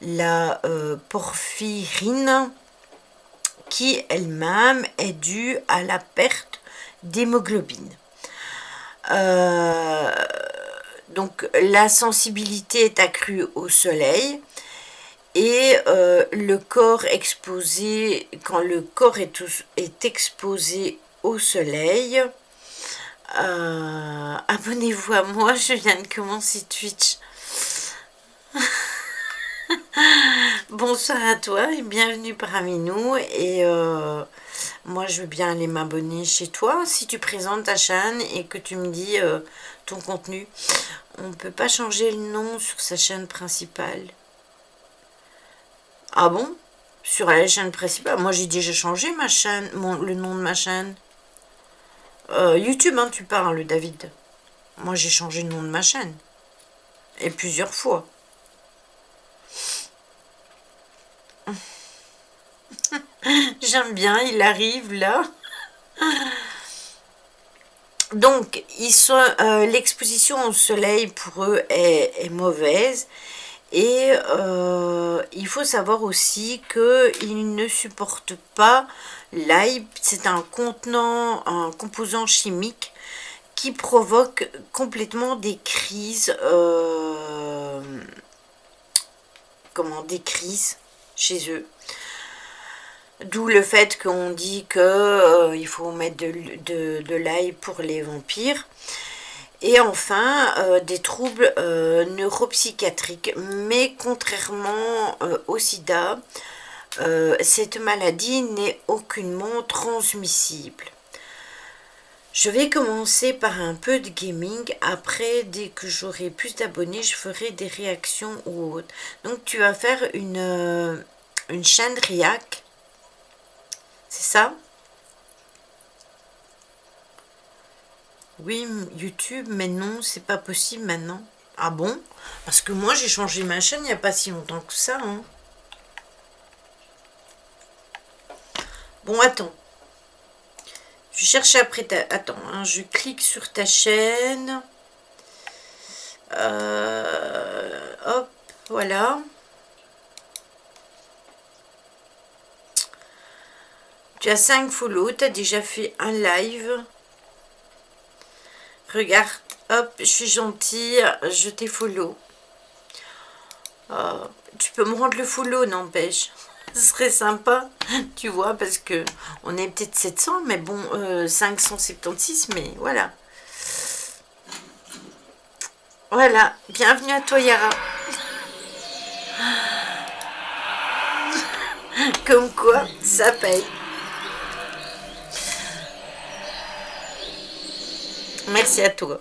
la porphyrine qui elle-même est due à la perte d'hémoglobine. Donc la sensibilité est accrue au soleil et le corps exposé, quand le corps est exposé au soleil, abonnez-vous à moi, je viens de commencer Twitch. Bonsoir à toi et bienvenue parmi nous. Et moi je veux bien aller m'abonner chez toi si tu présentes ta chaîne et que tu me dis ton contenu. On ne peut pas changer le nom sur sa chaîne principale. Ah bon? Sur la chaîne principale? Moi j'ai déjà changé ma chaîne, le nom de ma chaîne. YouTube, hein, tu parles, David. Moi j'ai changé le nom de ma chaîne. Et plusieurs fois. J'aime bien, il arrive là. Donc, l'exposition au soleil pour eux est mauvaise. Et il faut savoir aussi qu'ils ne supportent pas l'ail. C'est un composant chimique qui provoque complètement des crises. Des crises chez eux. D'où le fait qu'on dit qu'il faut mettre de l'ail pour les vampires. Et enfin, des troubles neuropsychiatriques. Mais contrairement au sida, cette maladie n'est aucunement transmissible. Je vais commencer par un peu de gaming. Après, dès que j'aurai plus d'abonnés, je ferai des réactions ou autres. Donc, tu vas faire une chaîne réac. C'est ça? Oui, YouTube, mais non, c'est pas possible maintenant. Ah bon? Parce que moi, j'ai changé ma chaîne il n'y a pas si longtemps que ça, hein. Bon, attends. Je cherche après ta... Attends, hein, je clique sur ta chaîne. Hop, voilà. Tu as 5 follow, tu as déjà fait un live. Regarde, hop, je suis gentille, je t'ai follow. Tu peux me rendre le follow, n'empêche. Ce serait sympa, tu vois, parce que on est peut-être 700, mais bon, 576, mais voilà. Voilà, bienvenue à toi, Yara. Comme quoi, ça paye. Merci à toi.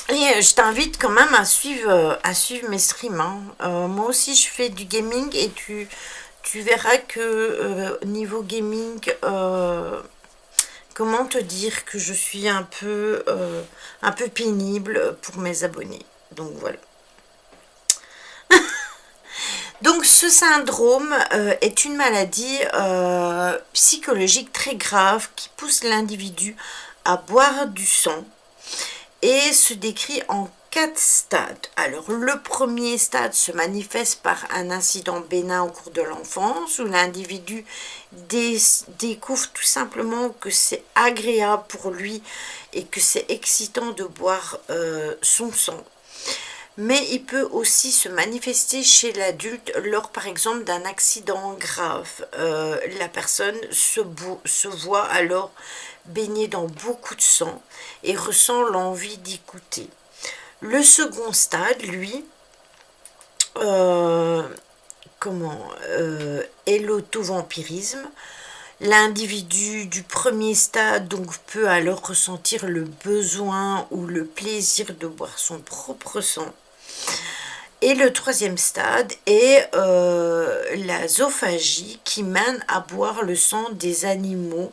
Et je t'invite quand même à suivre mes streams. Hein. Moi aussi, je fais du gaming et tu verras que niveau gaming, comment te dire que je suis un peu pénible pour mes abonnés. Donc voilà. Donc ce syndrome est une maladie psychologique très grave qui pousse l'individu à boire du sang et se décrit en 4 stades. Alors le premier stade se manifeste par un incident bénin au cours de l'enfance où l'individu découvre tout simplement que c'est agréable pour lui et que c'est excitant de boire son sang. Mais il peut aussi se manifester chez l'adulte lors par exemple d'un accident grave. La personne se voit alors baignée dans beaucoup de sang et ressent l'envie d'y goûter. Le second stade, lui, est l'autovampirisme. L'individu du premier stade donc peut alors ressentir le besoin ou le plaisir de boire son propre sang. Et le troisième stade est la zoophagie qui mène à boire le sang des animaux,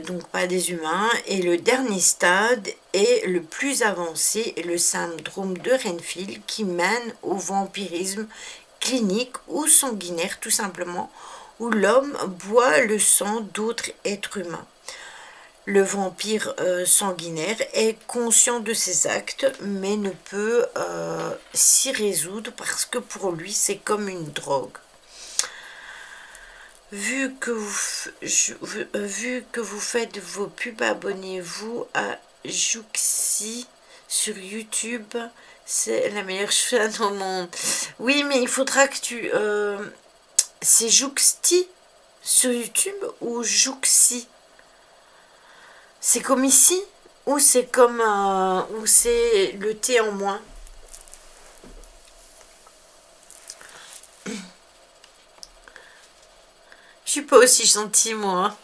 donc pas des humains. Et le dernier stade est le plus avancé, le syndrome de Renfield qui mène au vampirisme clinique ou sanguinaire tout simplement, où l'homme boit le sang d'autres êtres humains. Le vampire sanguinaire est conscient de ses actes, mais ne peut s'y résoudre parce que pour lui, c'est comme une drogue. Vu que vous faites vos pubs, abonnez-vous à Jouxi sur YouTube. C'est la meilleure chose au monde. Oui, mais il faudra que tu... c'est Jouxti sur YouTube ou Jouxi? C'est comme ici ou c'est comme ou c'est le T en moins? Je suis pas aussi gentille moi.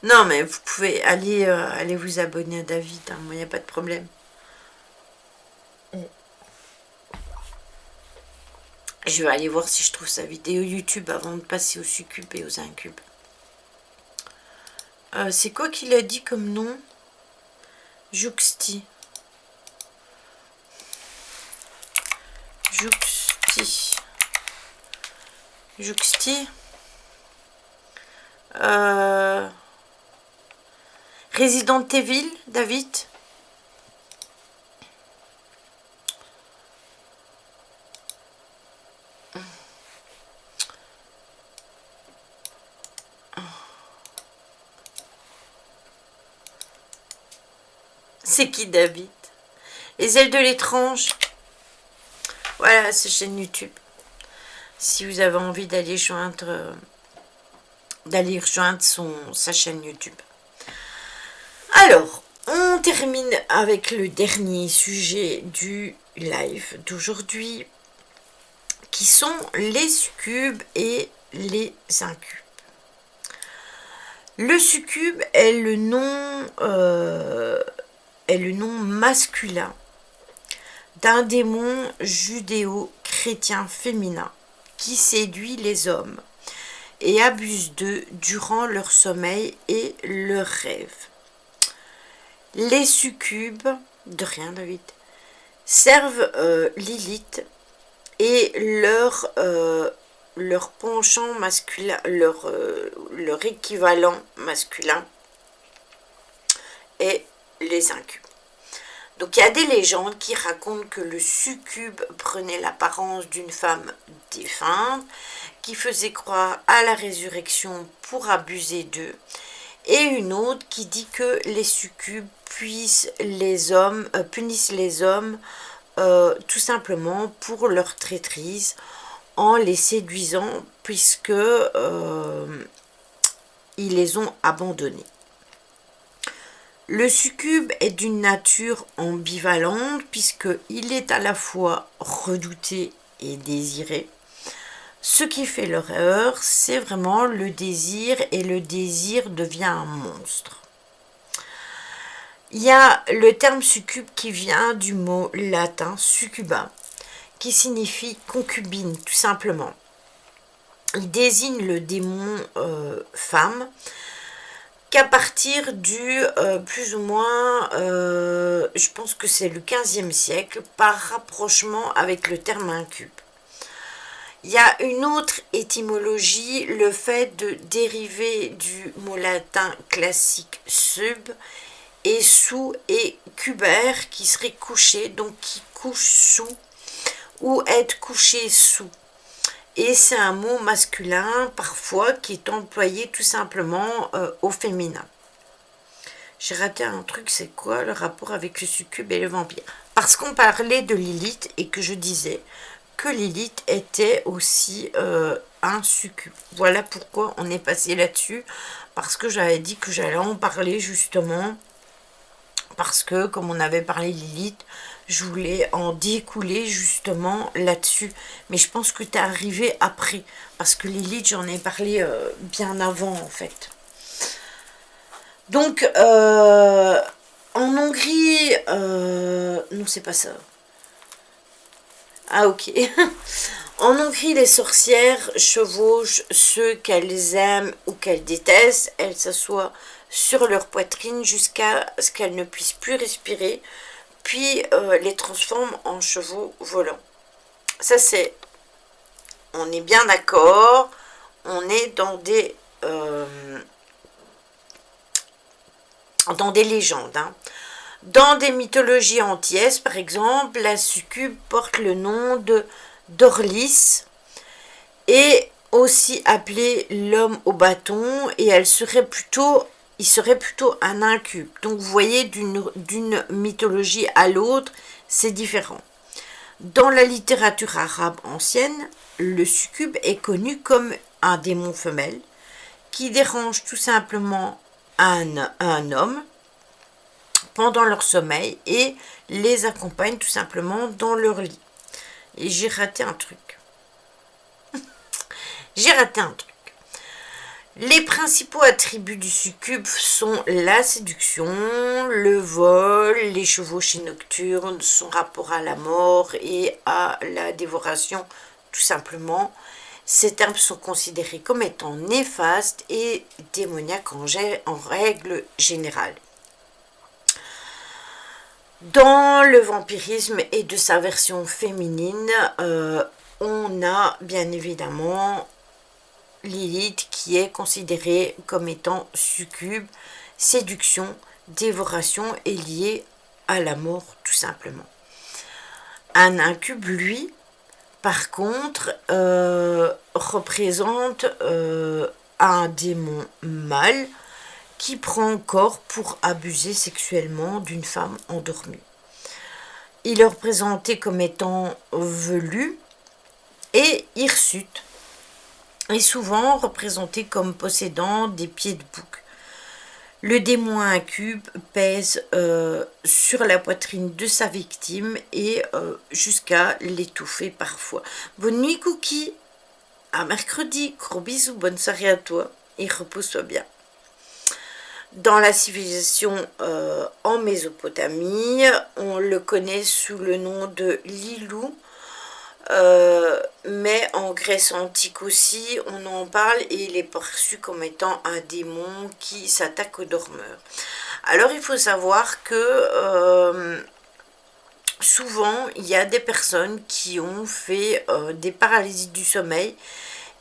Non mais vous pouvez aller vous abonner à David, hein, moi il n'y a pas de problème. Je vais aller voir si je trouve sa vidéo YouTube avant de passer aux succubes et aux incubes. C'est quoi qu'il a dit comme nom? Jouxti. Jouxti. Jouxti. Resident Evil, David. C'est qui David? Les ailes de l'étrange. Voilà, sa chaîne YouTube. Si vous avez envie d'aller rejoindre sa chaîne YouTube. Alors, on termine avec le dernier sujet du live d'aujourd'hui, qui sont les succubes et les incubes. Le succube est le nom masculin d'un démon judéo-chrétien féminin qui séduit les hommes et abuse d'eux durant leur sommeil et leurs rêves. Les succubes, de rien David, servent Lilith et leur penchant masculin, leur équivalent masculin est les incubes. Donc il y a des légendes qui racontent que le succube prenait l'apparence d'une femme défunte, qui faisait croire à la résurrection pour abuser d'eux, et une autre qui dit que les succubes punissent les hommes tout simplement pour leur traîtrise en les séduisant puisque ils les ont abandonnés. Le succube est d'une nature ambivalente puisqu'il est à la fois redouté et désiré. Ce qui fait l'horreur, c'est vraiment le désir, et le désir devient un monstre. Il y a le terme succube qui vient du mot latin succuba, qui signifie concubine, tout simplement. Il désigne le démon femme, qu'à partir du plus ou moins, je pense que c'est le 15e siècle, par rapprochement avec le terme incube. Il y a une autre étymologie, le fait de dériver du mot latin classique sub, et sous, et cubère, qui serait couché, donc qui couche sous, ou être couché sous. Et c'est un mot masculin, parfois, qui est employé tout simplement au féminin. J'ai raté un truc, c'est quoi le rapport avec le succube et le vampire? Parce qu'on parlait de Lilith, et que je disais que Lilith était aussi un succube. Voilà pourquoi on est passé là-dessus, parce que j'avais dit que j'allais en parler justement, parce que comme on avait parlé de Lilith, je voulais en découler justement là-dessus. Mais je pense que tu es arrivé après, parce que Lilith, j'en ai parlé bien avant en fait. Donc, en Hongrie, non c'est pas ça. Ah ok. En Hongrie, les sorcières chevauchent ceux qu'elles aiment ou qu'elles détestent. Elles s'assoient sur leur poitrine jusqu'à ce qu'elles ne puissent plus respirer, puis les transforment en chevaux volants. Ça c'est, on est bien d'accord, on est dans des légendes. Hein. Dans des mythologies antillaises, par exemple, la succube porte le nom d'Orlis, et aussi appelée l'homme au bâton, et il serait plutôt un incube. Donc vous voyez, d'une mythologie à l'autre, c'est différent. Dans la littérature arabe ancienne, le succube est connu comme un démon femelle qui dérange tout simplement un homme pendant leur sommeil et les accompagne tout simplement dans leur lit. Et j'ai raté un truc. J'ai raté un truc. Les principaux attributs du succube sont la séduction, le vol, les chevauchées nocturnes, son rapport à la mort et à la dévoration, tout simplement. Ces termes sont considérés comme étant néfastes et démoniaques en règle générale. Dans le vampirisme et de sa version féminine, on a bien évidemment Lilith qui est considérée comme étant succube, séduction, dévoration et liée à la mort tout simplement. Un incube, lui, par contre, représente un démon mâle qui prend corps pour abuser sexuellement d'une femme endormie. Il est représenté comme étant velu et hirsute, et souvent représenté comme possédant des pieds de bouc. Le démon incube pèse sur la poitrine de sa victime et jusqu'à l'étouffer parfois. Bonne nuit Cookie, à mercredi, gros bisous, bonne soirée à toi et repose-toi bien. Dans la civilisation en Mésopotamie, on le connaît sous le nom de Lilou, mais en Grèce antique aussi, on en parle et il est perçu comme étant un démon qui s'attaque aux dormeurs. Alors il faut savoir que souvent il y a des personnes qui ont fait des paralysies du sommeil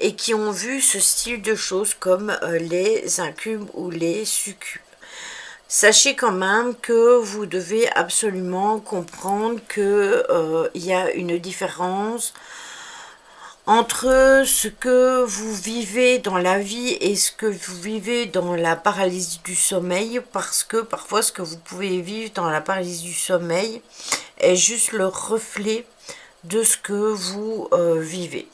et qui ont vu ce style de choses comme les incubes ou les succubes. Sachez quand même que vous devez absolument comprendre que y a une différence entre ce que vous vivez dans la vie et ce que vous vivez dans la paralysie du sommeil, parce que parfois ce que vous pouvez vivre dans la paralysie du sommeil est juste le reflet de ce que vous vivez.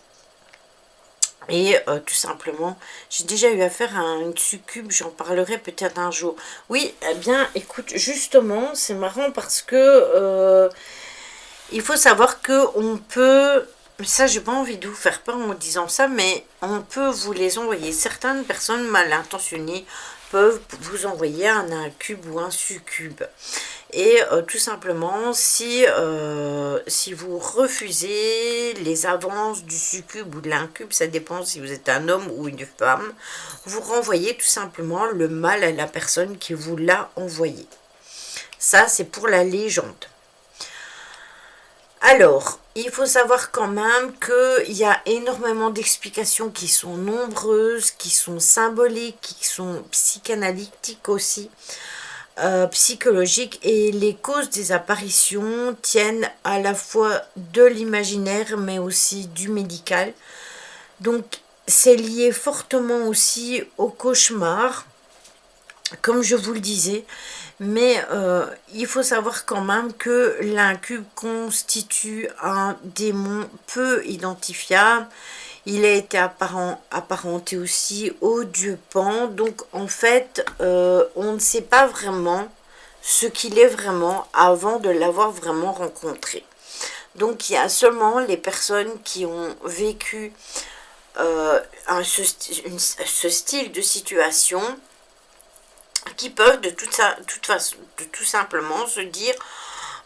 Et tout simplement, j'ai déjà eu affaire à une succube, j'en parlerai peut-être un jour. Oui, eh bien, écoute, justement, c'est marrant parce que il faut savoir qu'on peut ça j'ai pas envie de vous faire peur en disant ça, mais on peut vous les envoyer. Certaines personnes mal intentionnées peuvent vous envoyer un incube ou un succube. Et tout simplement, si vous refusez les avances du succube ou de l'incube, ça dépend si vous êtes un homme ou une femme, vous renvoyez tout simplement le mal à la personne qui vous l'a envoyé. Ça, c'est pour la légende. Alors, il faut savoir quand même qu'il y a énormément d'explications qui sont nombreuses, qui sont symboliques, qui sont psychanalytiques aussi, psychologiques, et les causes des apparitions tiennent à la fois de l'imaginaire mais aussi du médical. Donc, c'est lié fortement aussi au cauchemar, comme je vous le disais. Mais il faut savoir quand même que l'incube constitue un démon peu identifiable. Il a été apparenté aussi au dieu Pan. Donc en fait, on ne sait pas vraiment ce qu'il est vraiment avant de l'avoir vraiment rencontré. Donc il y a seulement les personnes qui ont vécu ce style de situation, qui peuvent de tout simplement se dire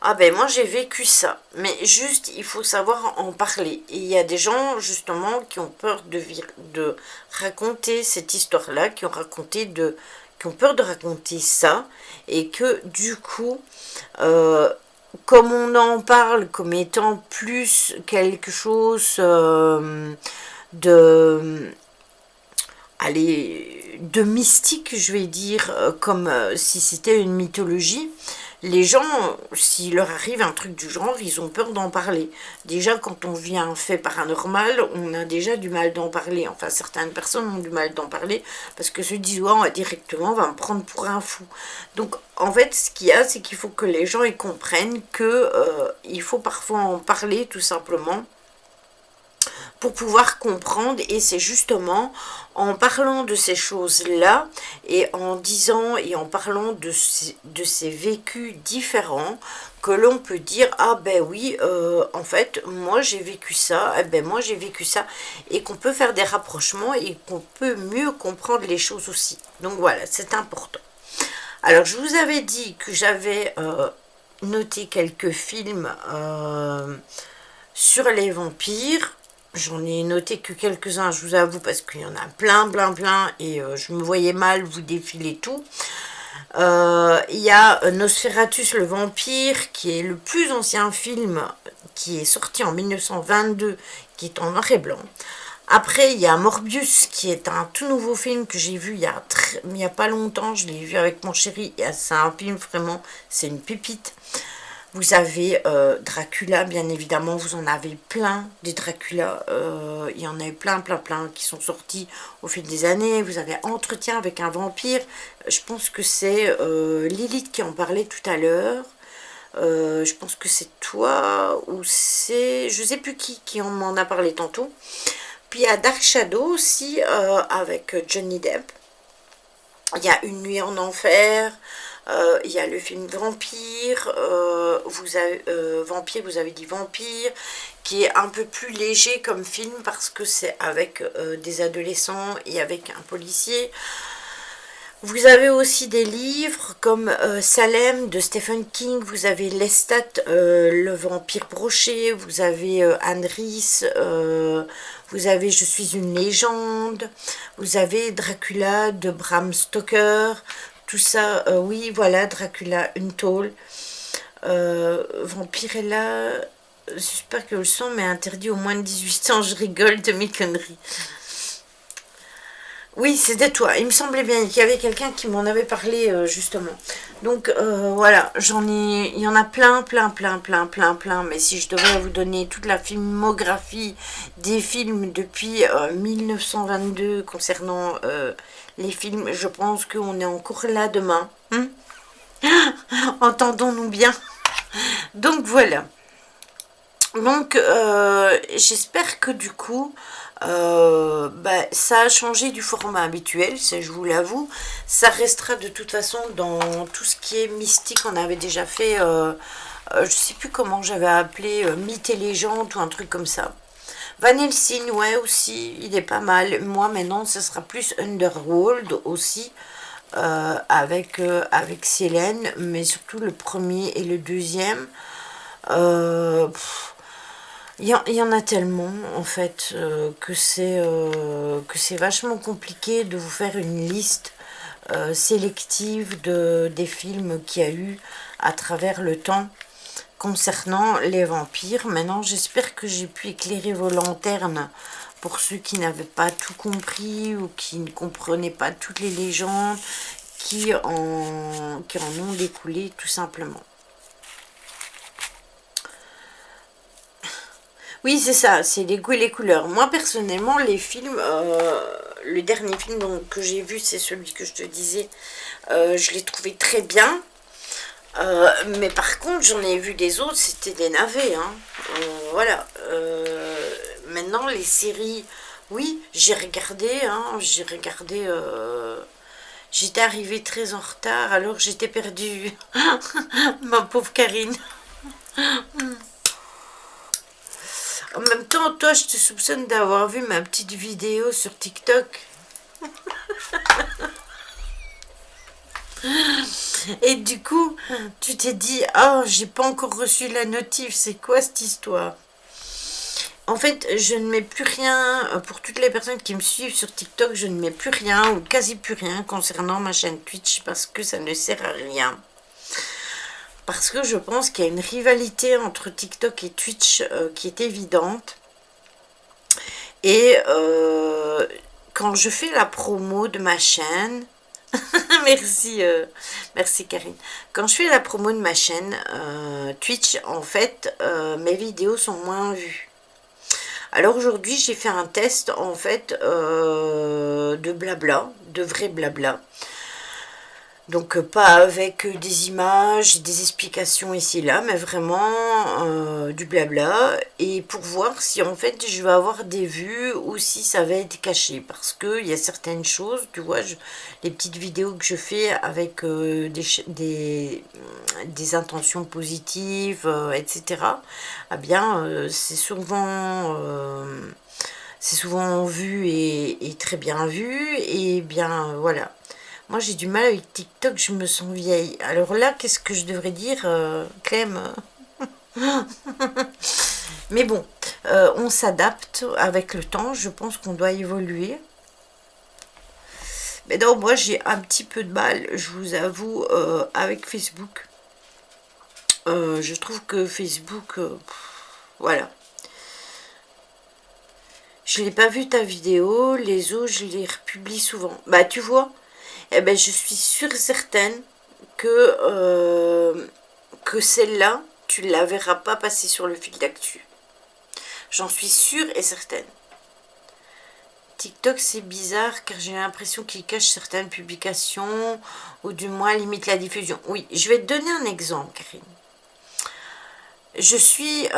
ah ben moi j'ai vécu ça, mais juste il faut savoir en parler. Et il y a des gens justement qui ont peur de raconter cette histoire là, qui ont peur de raconter ça, et que du coup comme on en parle comme étant plus quelque chose de mystique, je vais dire, comme si c'était une mythologie, les gens, s'il leur arrive un truc du genre, ils ont peur d'en parler. Déjà, quand on vit un fait paranormal, on a déjà du mal d'en parler. Enfin, certaines personnes ont du mal d'en parler parce que se disent, ouais, directement, on va me prendre pour un fou. Donc, en fait, ce qu'il y a, c'est qu'il faut que les gens y comprennent que il faut parfois en parler, tout simplement, pour pouvoir comprendre. Et c'est justement en parlant de ces choses-là et en disant et en parlant de ces vécus différents que l'on peut dire ah ben oui, en fait moi j'ai vécu ça, moi j'ai vécu ça, et qu'on peut faire des rapprochements et qu'on peut mieux comprendre les choses aussi. Donc voilà, c'est important. Alors je vous avais dit que j'avais noté quelques films sur les vampires. J'en ai noté que quelques-uns, je vous avoue, parce qu'il y en a plein, et je me voyais mal vous défiler tout. Il y a Nosferatus le vampire, qui est le plus ancien film, qui est sorti en 1922, qui est en noir et blanc. Après, il y a Morbius, qui est un tout nouveau film que j'ai vu il y a pas longtemps. Je l'ai vu avec mon chéri, et c'est un film vraiment, c'est une pépite. Vous avez Dracula, bien évidemment, vous en avez plein des Dracula, il y en a eu plein qui sont sortis au fil des années. Vous avez Entretien avec un vampire, je pense que c'est Lilith qui en parlait tout à l'heure, je pense que c'est toi, ou c'est, je sais plus qui m'en a parlé tantôt. Puis il y a Dark Shadow aussi, avec Johnny Depp. Il y a Une nuit en enfer. Il y a le film Vampire, vous avez dit Vampire, qui est un peu plus léger comme film parce que c'est avec des adolescents et avec un policier. Vous avez aussi des livres comme Salem de Stephen King, vous avez Lestat, le vampire broché, vous avez Anne Rice, vous avez Je suis une légende, vous avez Dracula de Bram Stoker. Tout ça, oui, voilà, Dracula Untold. Vampirella, j'espère que le sang m'est interdit au moins de 18 ans, je rigole de mes conneries. Oui, c'était toi, il me semblait bien qu'il y avait quelqu'un qui m'en avait parlé, justement. Donc, voilà, il y en a plein, mais si je devais vous donner toute la filmographie des films depuis 1922 concernant les films, je pense qu'on est encore là demain. Entendons-nous bien. Donc voilà. Donc j'espère que du coup ça a changé du format habituel, je vous l'avoue. Ça restera de toute façon dans tout ce qui est mystique. On avait déjà fait je sais plus comment j'avais appelé mythes et légendes ou un truc comme ça. Van Helsing, ouais, aussi, il est pas mal. Moi, maintenant, ce sera plus Underworld aussi, avec Célène, mais surtout le premier et le deuxième. Il y en a tellement, en fait, que c'est vachement compliqué de vous faire une liste sélective des films qu'il y a eu à travers le temps concernant les vampires. Maintenant, j'espère que j'ai pu éclairer vos lanternes pour ceux qui n'avaient pas tout compris ou qui ne comprenaient pas toutes les légendes qui en ont découlé tout simplement. Oui, c'est ça, c'est les goûts et les couleurs. Moi, personnellement, les films, le dernier film que j'ai vu, c'est celui que je te disais, je l'ai trouvé très bien. Mais par contre, j'en ai vu des autres, c'était des navets. Hein. Voilà. Maintenant, les séries, oui, j'ai regardé. Hein, j'étais arrivée très en retard, alors j'étais perdue. Ma pauvre Karine. En même temps, toi, je te soupçonne d'avoir vu ma petite vidéo sur TikTok. Et du coup, tu t'es dit, oh, j'ai pas encore reçu la notif, c'est quoi cette histoire? En fait, je ne mets plus rien, pour toutes les personnes qui me suivent sur TikTok, je ne mets plus rien, ou quasi plus rien, concernant ma chaîne Twitch, parce que ça ne sert à rien. Parce que je pense qu'il y a une rivalité entre TikTok et Twitch qui est évidente. Et quand je fais la promo de ma chaîne, merci Karine. Quand je fais la promo de ma chaîne Twitch, en fait, mes vidéos sont moins vues. Alors aujourd'hui, j'ai fait un test en fait de blabla, de vrai blabla. Donc pas avec des images, des explications ici et là, mais vraiment du blabla. Et pour voir si en fait je vais avoir des vues ou si ça va être caché. Parce qu'il y a certaines choses, tu vois, les petites vidéos que je fais avec des intentions positives, etc. Eh bien, c'est souvent vu et très bien vu. Et bien voilà. Moi, j'ai du mal avec TikTok, je me sens vieille. Alors là, qu'est-ce que je devrais dire, Clem? Mais bon, on s'adapte avec le temps. Je pense qu'on doit évoluer. Mais non, moi, j'ai un petit peu de mal, je vous avoue, avec Facebook. Je trouve que Facebook, voilà. Je n'ai pas vu ta vidéo, les autres, je les republie souvent. Bah, tu vois. Eh ben, je suis sûre et certaine que celle-là, tu ne la verras pas passer sur le fil d'actu. J'en suis sûre et certaine. TikTok, c'est bizarre car j'ai l'impression qu'il cache certaines publications ou du moins limite la diffusion. Oui, je vais te donner un exemple, Karine. Je suis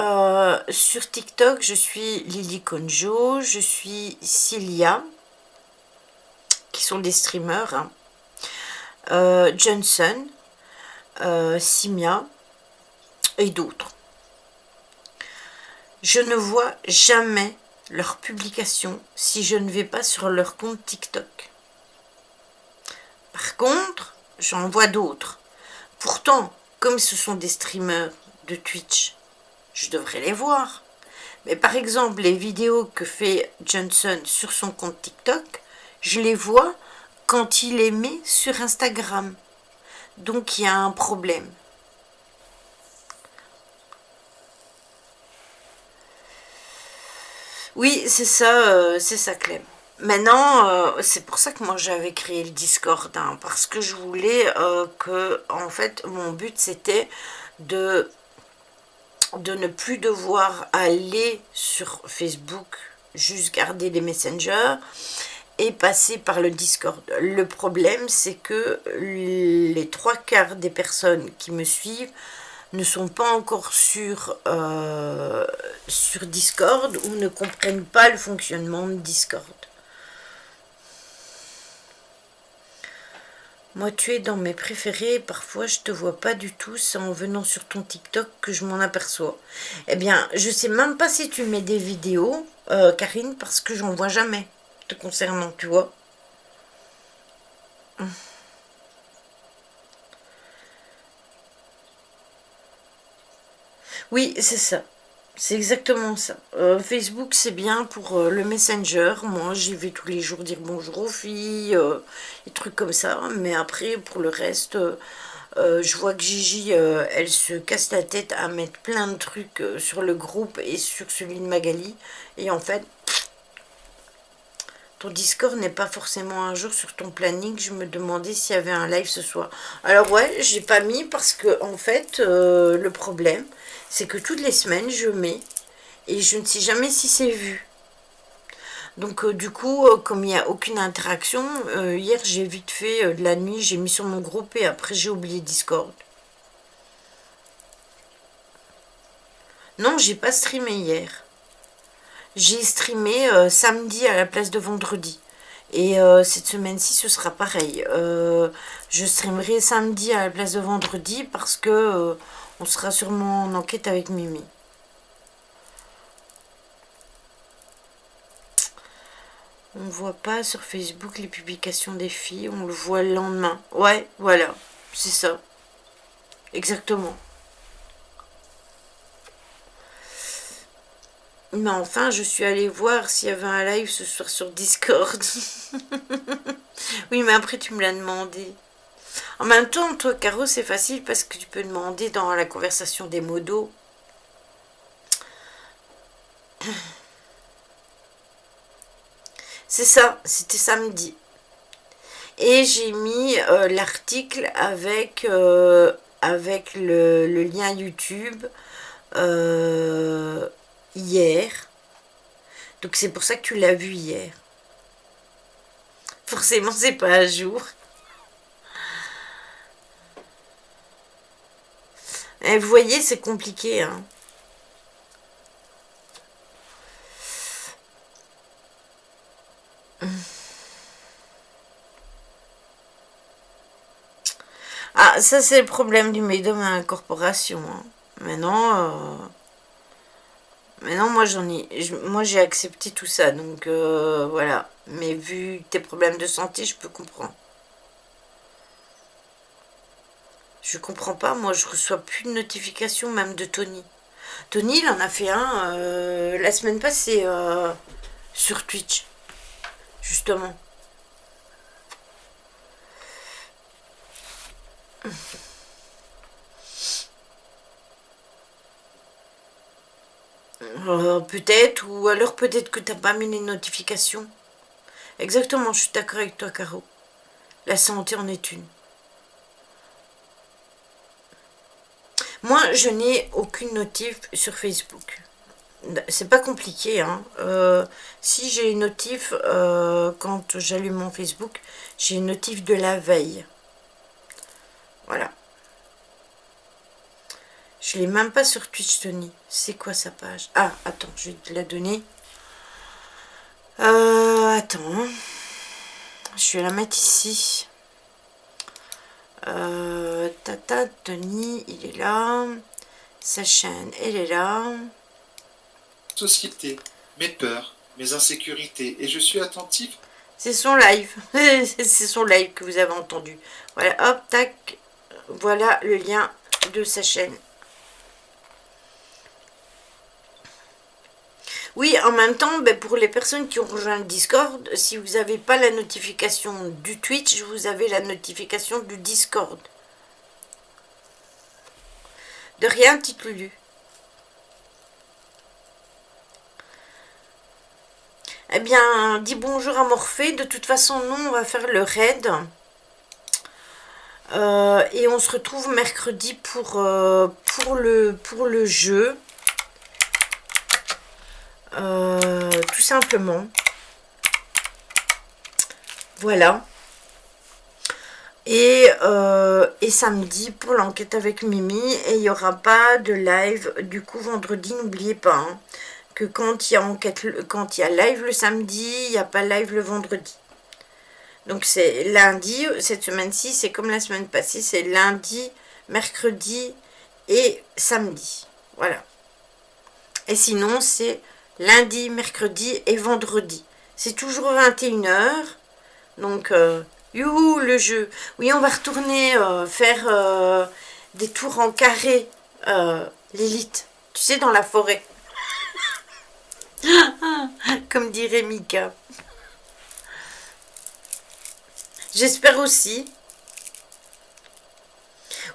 sur TikTok, je suis Lily Konjo, je suis Cilia, qui sont des streamers, hein. Johnson, Simia et d'autres. Je ne vois jamais leurs publications si je ne vais pas sur leur compte TikTok. Par contre, j'en vois d'autres. Pourtant, comme ce sont des streamers de Twitch, je devrais les voir. Mais par exemple, les vidéos que fait Johnson sur son compte TikTok, je les vois quand il les met sur Instagram. Donc il y a un problème. Oui, c'est ça Clem. Maintenant, c'est pour ça que moi j'avais créé le Discord, hein, parce que je voulais que, en fait, mon but c'était de ne plus devoir aller sur Facebook, juste garder les messengers et passer par le Discord. Le problème, c'est que les 3/4 des personnes qui me suivent ne sont pas encore sur Discord ou ne comprennent pas le fonctionnement de Discord. Moi, tu es dans mes préférés, parfois je te vois pas du tout, c'est en venant sur ton TikTok que je m'en aperçois. Eh bien, je sais même pas si tu mets des vidéos, Karine, parce que j'en vois jamais te concernant, tu vois. Oui, c'est ça. C'est exactement ça. Facebook, c'est bien pour le Messenger. Moi, j'y vais tous les jours dire bonjour aux filles, des trucs comme ça. Mais après, pour le reste, je vois que Gigi, elle se casse la tête à mettre plein de trucs sur le groupe et sur celui de Magali. Et en fait, ton Discord n'est pas forcément un jour sur ton planning. Je me demandais s'il y avait un live ce soir. Alors ouais, j'ai pas mis parce que en fait, le problème, c'est que toutes les semaines, je mets et je ne sais jamais si c'est vu. Donc du coup, comme il n'y a aucune interaction, hier j'ai vite fait de la nuit, j'ai mis sur mon groupe et après j'ai oublié Discord. Non, j'ai pas streamé hier. J'ai streamé samedi à la place de vendredi. Et cette semaine-ci, ce sera pareil. Je streamerai samedi à la place de vendredi parce que on sera sûrement en enquête avec Mimi. On ne voit pas sur Facebook les publications des filles, on le voit le lendemain. Ouais, voilà, c'est ça. Exactement. Mais enfin, je suis allée voir s'il y avait un live ce soir sur Discord. Oui, mais après, tu me l'as demandé. En même temps, toi, Caro, c'est facile parce que tu peux demander dans la conversation des modos. C'est ça, c'était samedi. Et j'ai mis l'article avec le lien YouTube hier. Donc c'est pour ça que tu l'as vu hier. Forcément, c'est pas à jour. Et vous voyez, c'est compliqué, hein. Ah, ça c'est le problème du médium à l'incorporation. Hein. Maintenant, moi moi j'ai accepté tout ça, donc voilà. Mais vu tes problèmes de santé, je peux comprendre. Je comprends pas, moi je reçois plus de notifications même de Tony. Tony, il en a fait un la semaine passée sur Twitch, justement. Peut-être, ou alors peut-être que t'as pas mis les notifications. Exactement, je suis d'accord avec toi, Caro. La santé en est une. Moi, je n'ai aucune notif sur Facebook. C'est pas compliqué, hein. Si j'ai une notif, quand j'allume mon Facebook, j'ai une notif de la veille. Voilà. Je l'ai même pas sur Twitch, Tony. C'est quoi sa page? Ah, attends, je vais te la donner. Attends. Je vais la mettre ici. Tata, Tony, il est là. Sa chaîne, elle est là. Société, mes peurs, mes insécurités, et je suis attentif. C'est son live. C'est son live que vous avez entendu. Voilà, hop, tac. Voilà le lien de sa chaîne. Oui, en même temps, ben, pour les personnes qui ont rejoint le Discord, si vous n'avez pas la notification du Twitch, vous avez la notification du Discord. De rien, petite Lulu. Eh bien, dis bonjour à Morphée. De toute façon, nous, on va faire le raid. Et on se retrouve mercredi pour le jeu. Tout simplement. Voilà. Et samedi pour l'enquête avec Mimi. Et il n'y aura pas de live. Du coup, vendredi, n'oubliez pas hein, que quand il y a quand il y a live le samedi, il n'y a pas live le vendredi. Donc c'est lundi, cette semaine-ci, c'est comme la semaine passée, c'est lundi, mercredi et samedi. Voilà. Et sinon, c'est lundi, mercredi et vendredi. C'est toujours 21h. Donc, youhou, le jeu. Oui, on va retourner faire des tours en carré, Lilith. Tu sais, dans la forêt. Comme dirait Mika. J'espère aussi.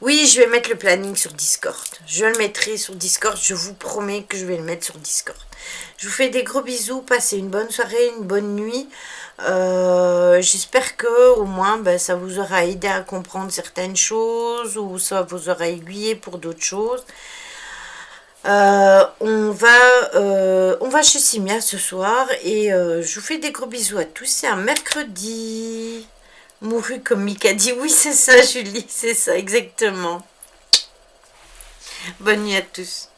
Oui, je vais mettre le planning sur Discord. Je le mettrai sur Discord. Je vous promets que je vais le mettre sur Discord. Je vous fais des gros bisous. Passez une bonne soirée, une bonne nuit. J'espère que au moins ça vous aura aidé à comprendre certaines choses ou ça vous aura aiguillé pour d'autres choses. On va chez Simia ce soir et je vous fais des gros bisous à tous. C'est un mercredi. Mouru comme Mika dit. Oui, c'est ça, Julie, c'est ça, exactement. Bonne nuit à tous.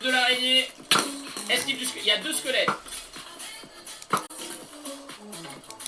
De l'araignée. Est-ce qu'il y a deux squelettes?